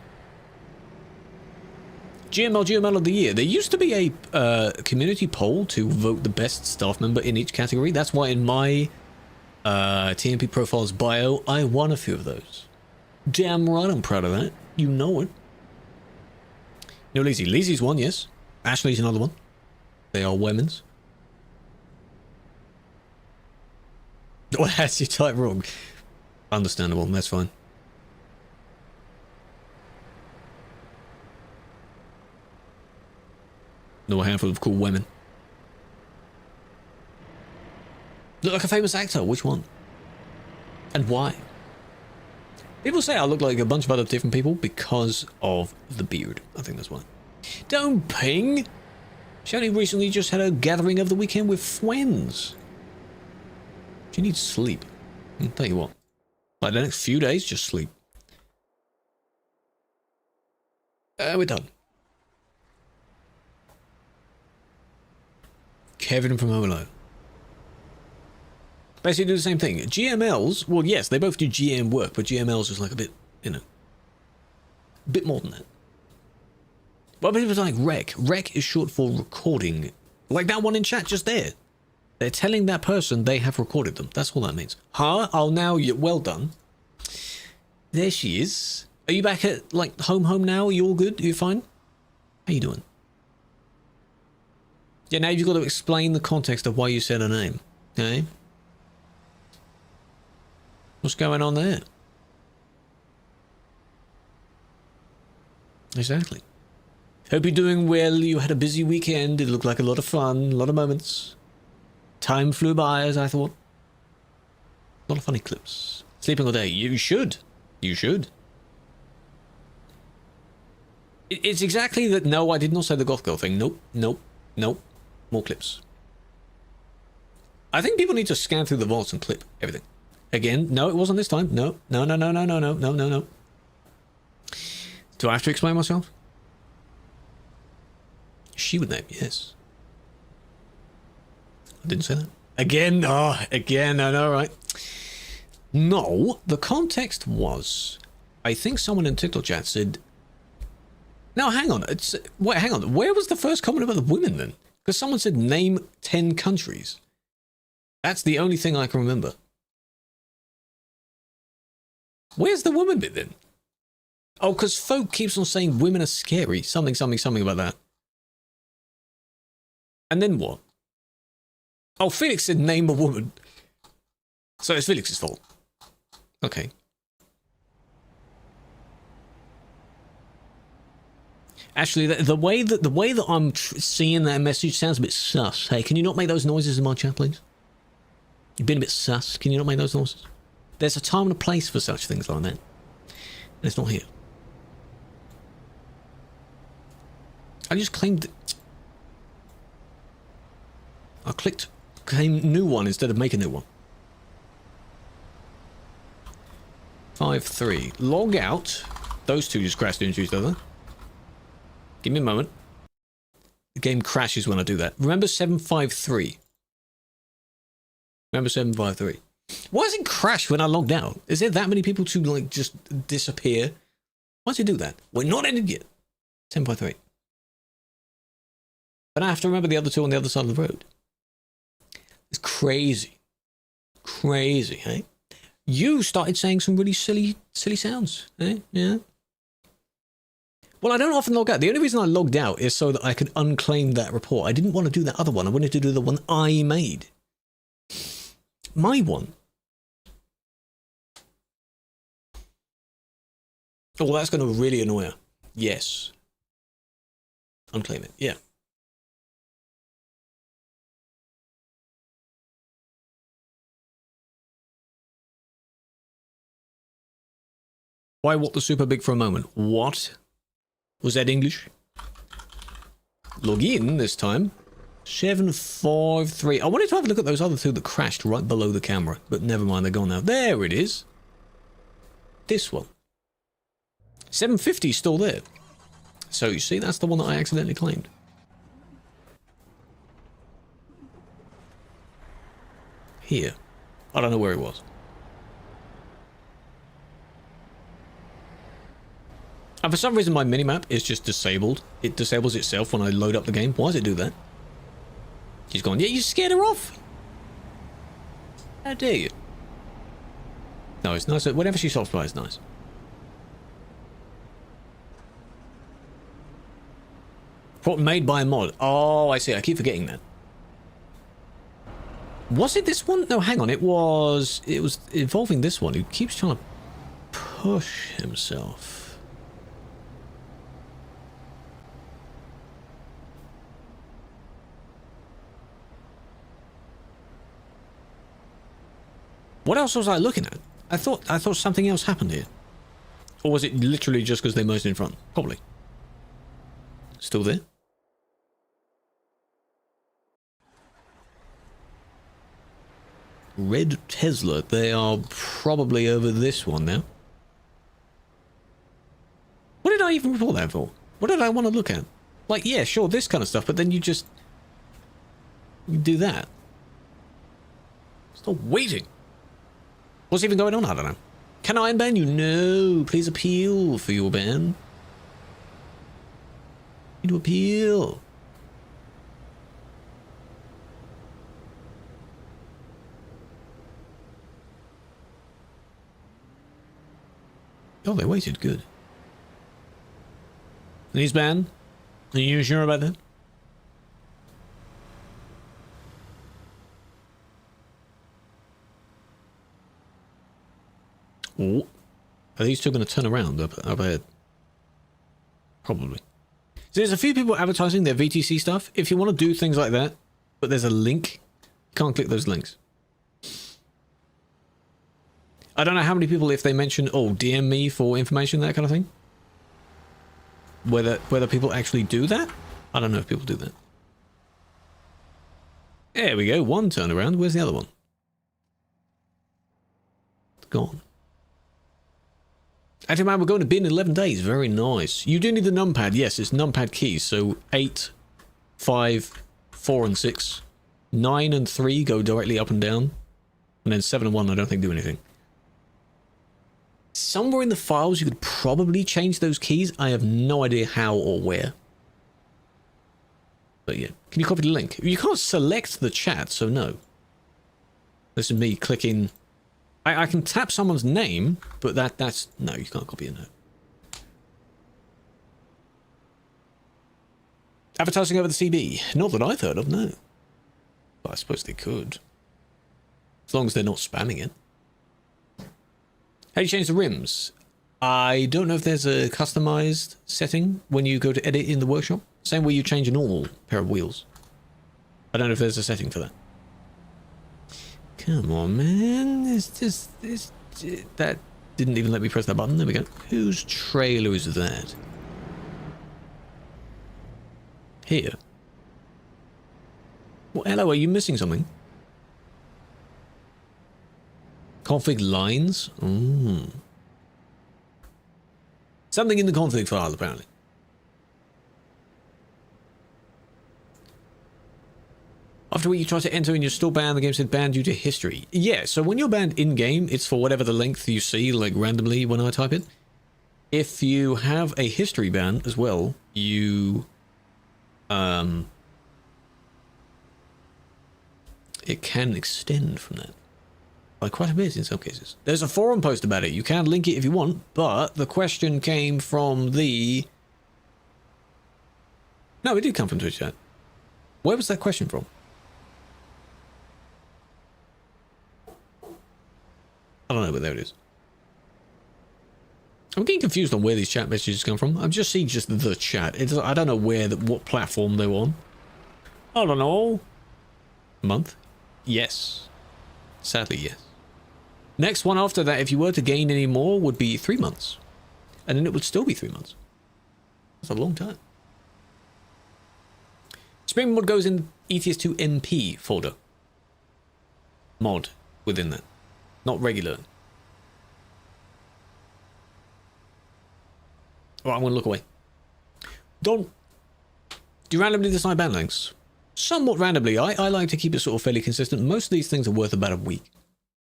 GML of the year. There used to be a community poll to vote the best staff member in each category. That's why in my TMP profile's bio, I won a few of those. Damn right, I'm proud of that. You know it. No, Lizzie. Lizzie's one, yes. Ashley's another one. They are women's. Oh, that's your type wrong. Understandable, that's fine. No, a handful of cool women. Look like a famous actor, which one? And why? People say I look like a bunch of other different people because of the beard. I think that's why. Don't ping! She only recently just had a gathering of the weekend with friends. She needs sleep. I'll tell you what. Like the next few days, just sleep. We're done. Kevin from Home Alone. Basically do the same thing. GMLs, well, yes, they both do GM work, but GMLs is like a bit, you know, a bit more than that. But people like rec. Rec is short for recording. Like that one in chat just there. They're telling that person they have recorded them. That's all that means. Huh? Oh, now you're well done. There she is. Are you back at, like, home now? Are you all good? Are you fine? How you doing? Yeah, now you've got to explain the context of why you said her name. Okay? What's going on there? Exactly. Hope you're doing well. You had a busy weekend. It looked like a lot of fun. A lot of moments. Time flew by, as I thought. A lot of funny clips. Sleeping all day. You should. You should. It's exactly that. No, I did not say the goth girl thing. Nope. Nope. Nope. More clips. I think people need to scan through the vaults and clip everything. Again, no, it wasn't this time. No, no, no, no, no, no, no, no, no, no. Do I have to explain myself? She would name, yes. I didn't say that. Again, again, I know, right? No, the context was, I think someone in TikTok chat said, no, hang on, wait, hang on, where was the first comment about the women then? Because someone said name 10 countries. That's the only thing I can remember. Where's the woman bit then? Oh, because folk keeps on saying women are scary. Something about that. And then what? Oh, Felix said name a woman. So it's Felix's fault. Okay. Actually, the way that I'm seeing that message sounds a bit sus. Hey, can you not make those noises in my chat, please? You've been a bit sus. Can you not make those noises? There's a time and a place for such things like that. And it's not here. I just claimed... I clicked claim new one instead of make a new one. 5-3. Log out. Those two just crashed into each other. Give me a moment. The game crashes when I do that. Remember 753. Remember 753. Why does it crash when I logged out? Is there that many people to like just disappear? Why does it do that? We're not ended yet. 753. But I have to remember the other two on the other side of the road. It's crazy. Crazy, hey? You started saying some really silly sounds, eh? Yeah. Well, I don't often log out. The only reason I logged out is so that I could unclaim that report. I didn't want to do that other one. I wanted to do the one I made. My one. Oh, well, that's going to really annoy her. Yes. Unclaim it. Yeah. Why what the super big for a moment? What? Was that English? Log in this time. 753. I wanted to have a look at those other two that crashed right below the camera, but never mind, they're gone now. There it is. This one. 750 is still there. So you see, that's the one that I accidentally claimed. Here. I don't know where it was. And for some reason my minimap is just disabled. It disables itself when I load up the game. Why does it do that? She's gone, yeah, you scared her off. How dare you? No, it's nice. Whenever she stops by, it's nice. Made by a mod. Oh, I see. I keep forgetting that. Was it this one? No, hang on. It was involving this one who keeps trying to push himself. What else was I looking at? I thought something else happened here. Or was it literally just because they merged in front? Probably. Still there? Red Tesla. They are probably over this one now. What did I even report that for? What did I want to look at? Like, yeah, sure, this kind of stuff, but then you do that. Stop waiting. What's even going on? I don't know. Can I unban you? No. Please appeal for your ban. Need to appeal. Oh, they waited. Good. And he's banned? Are you sure about that? Oh. Are these two going to turn around up ahead? Probably. So there's a few people advertising their VTC stuff. If you want to do things like that, but there's a link, you can't click those links. I don't know how many people, if they mention, oh, DM me for information, that kind of thing. Whether people actually do that? I don't know if people do that. There we go. One turnaround. Where's the other one? It's gone. Actually, man, we're going to be in 11 days. Very nice. You do need the numpad. Yes, it's numpad keys. So 8, 5, 4 and 6. 9 and 3 go directly up and down. And then 7 and 1 I don't think do anything. Somewhere in the files you could probably change those keys. I have no idea how or where. But yeah, can you copy the link? You can't select the chat, so no. This is me clicking. I can tap someone's name, but that's no, you can't copy a note. Advertising over the CB. Not that I've heard of, no. But I suppose they could. As long as they're not spamming it. How do you change the rims? I don't know if there's a customized setting when you go to edit in the workshop. Same way you change a normal pair of wheels. I don't know if there's a setting for that. Come on, man. That didn't even let me press that button. There we go. Whose trailer is that? Here. Well, hello, are you missing something? Config lines? Something in the config file, apparently. After what you try to enter in your store ban, the game said banned due to history. Yeah, so when you're banned in-game, it's for whatever the length you see, like randomly when I type it. If you have a history ban as well, you... it can extend from that. By quite a bit in some cases. There's a forum post about it. You can link it if you want, but the question came from the... No, it did come from Twitch chat. Where was that question from? I don't know, but there it is. I'm getting confused on where these chat messages come from. I'm just seeing just the chat. I don't know what platform they were on. I don't know. Month? Yes. Sadly, yes. Next one after that, if you were to gain any more, would be 3 months. And then it would still be 3 months. That's a long time. Spring mod goes in ETS2 MP folder. Mod within that. Not regular. Alright, I'm going to look away. Don't. Do you randomly decide ban lengths? Somewhat randomly. I like to keep it sort of fairly consistent. Most of these things are worth about a week.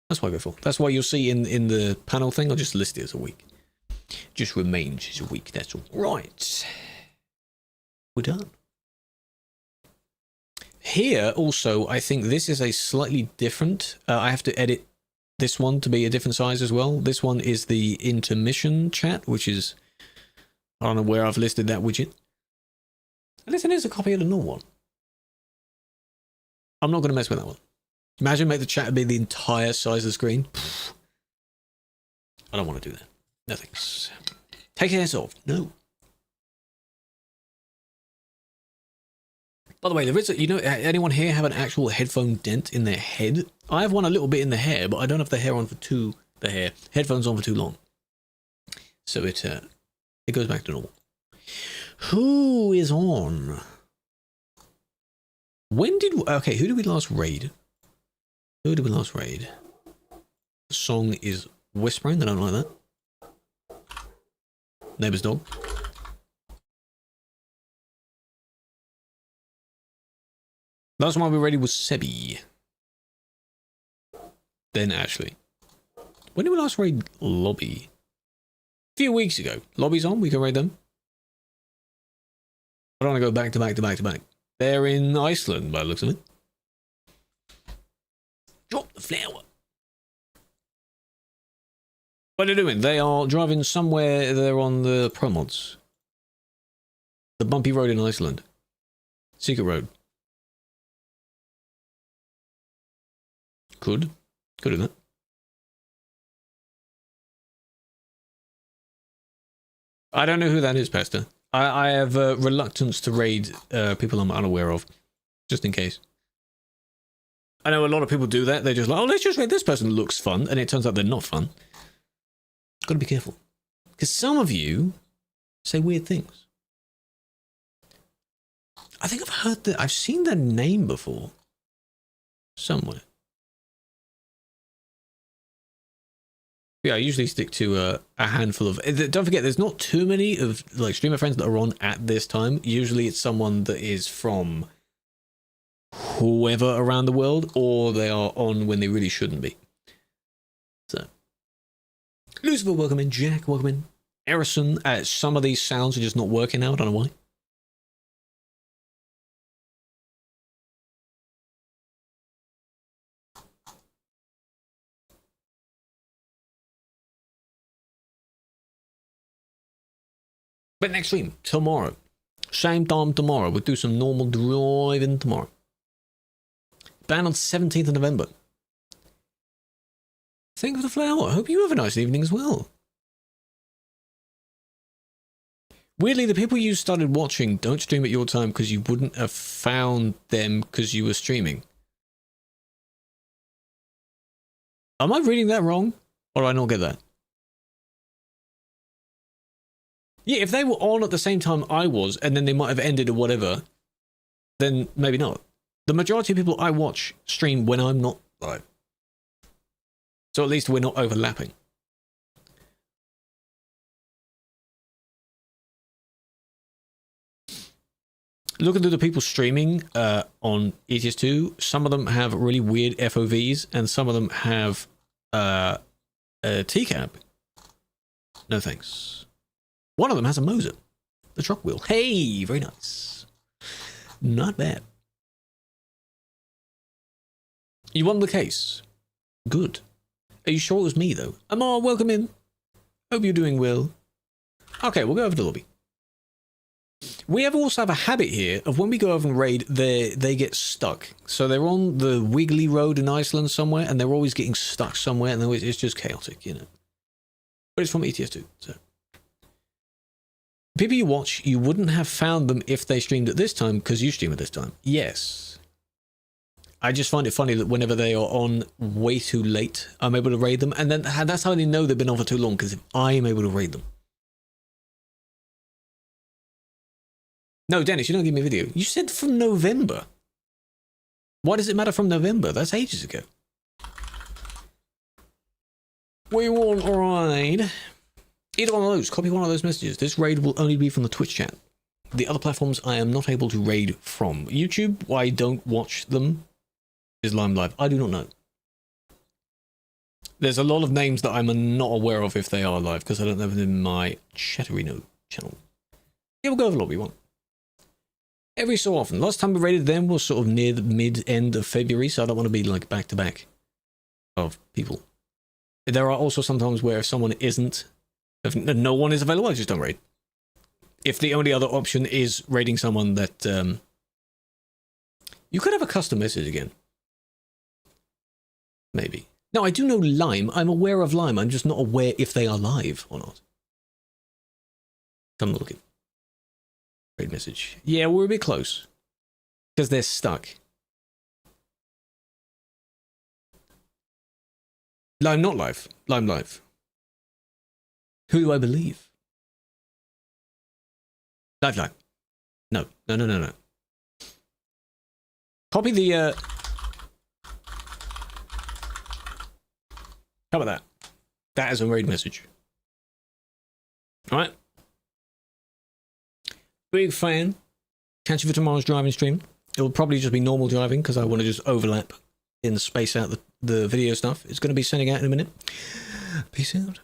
That's what I go for. That's why you'll see in the panel thing, I'll just list it as a week. Just remains as a week, that's all. Right. We're done. Here, also, I think this is a slightly different... I have to edit this one to be a different size as well. This one is the intermission chat, which is... I don't know where I've listed that widget. Unless it is a copy of the normal one. I'm not going to mess with that one. Imagine make the chat be the entire size of the screen. Pfft. I don't want to do that. No thanks. Take your hands off. No. By the way, there is a, you know, anyone here have an actual headphone dent in their head? I have one a little bit in the hair, but I don't have the hair on for headphones on for too long. So it goes back to normal. Who is on? When did... Okay, who did we last raid? Who did we last raid? The song is Whispering. I don't like that. Neighbor's dog. Last one we raided was Sebi. Then Ashley. When did we last raid Lobby? A few weeks ago. Lobby's on, we can raid them. I don't want to go back to back to back to back. They're in Iceland by the looks of it. Drop the flower. What are they doing? They are driving somewhere. They're on the pro mods. The bumpy road in Iceland. Secret road. Could do that. I don't know who that is, Pastor. I have reluctance to raid people I'm unaware of, just in case. I know a lot of people do that. They're just like, oh, let's just raid this person. Looks fun, and it turns out they're not fun. Got to be careful, because some of you say weird things. I think I've heard that. I've seen that name before, somewhere. Yeah, I usually stick to a handful of... Don't forget, there's not too many of like streamer friends that are on at this time. Usually it's someone that is from whoever around the world, or they are on when they really shouldn't be. So, Lucifer, welcome in. Jack, welcome in. Erison, some of these sounds are just not working now. I don't know why. But next stream, tomorrow. Same time tomorrow. We'll do some normal driving tomorrow. Ban on 17th of November. Think of the flower. Hope you have a nice evening as well. Weirdly, the people you started watching don't stream at your time because you wouldn't have found them because you were streaming. Am I reading that wrong? Or do I not get that? Yeah, if they were on at the same time I was, and then they might have ended or whatever, then maybe not. The majority of people I watch stream when I'm not live. So at least we're not overlapping. Looking through the people streaming on ETS2, some of them have really weird FOVs, and some of them have a TCAP. No thanks. One of them has a Moser, the truck wheel. Hey, very nice. Not bad. You won the case. Good. Are you sure it was me, though? Amar, welcome in. Hope you're doing well. Okay, we'll go over to the lobby. We also have a habit here of when we go over and raid, they get stuck. So they're on the wiggly road in Iceland somewhere, and they're always getting stuck somewhere, and it's just chaotic, you know. But it's from ETS2, so. People you watch, you wouldn't have found them if they streamed at this time, because you stream at this time. Yes. I just find it funny that whenever they are on way too late, I'm able to raid them, and then that's how they know they've been on for too long, because if I am able to raid them. No, Dennis, you don't give me a video. You said from November. Why does it matter from November? That's ages ago. We want a raid. Either one of those. Copy one of those messages. This raid will only be from the Twitch chat. The other platforms I am not able to raid from. YouTube, why I don't watch them, is Lime Live. I do not know. There's a lot of names that I'm not aware of if they are live, because I don't have them in my Chatterino channel. Yeah, we'll go over lobby one. Every so often. Last time we raided them was sort of near the mid-end of February, so I don't want to be like back-to-back of people. There are also sometimes where if someone isn't, if no one is available, I just don't raid. If the only other option is raiding someone that, you could have a custom message again. Maybe. No, I do know Lime. I'm aware of Lime. I'm just not aware if they are live or not. Come look at. Raid message. Yeah, we're a bit close. Because they're stuck. Lime not live. Lime live. Who do I believe? Live. No. Copy the, How about that? That is a raid message. Alright. Big fan. Catch you for tomorrow's driving stream. It will probably just be normal driving because I want to just overlap and space out the video stuff. It's going to be sending out in a minute. Peace out.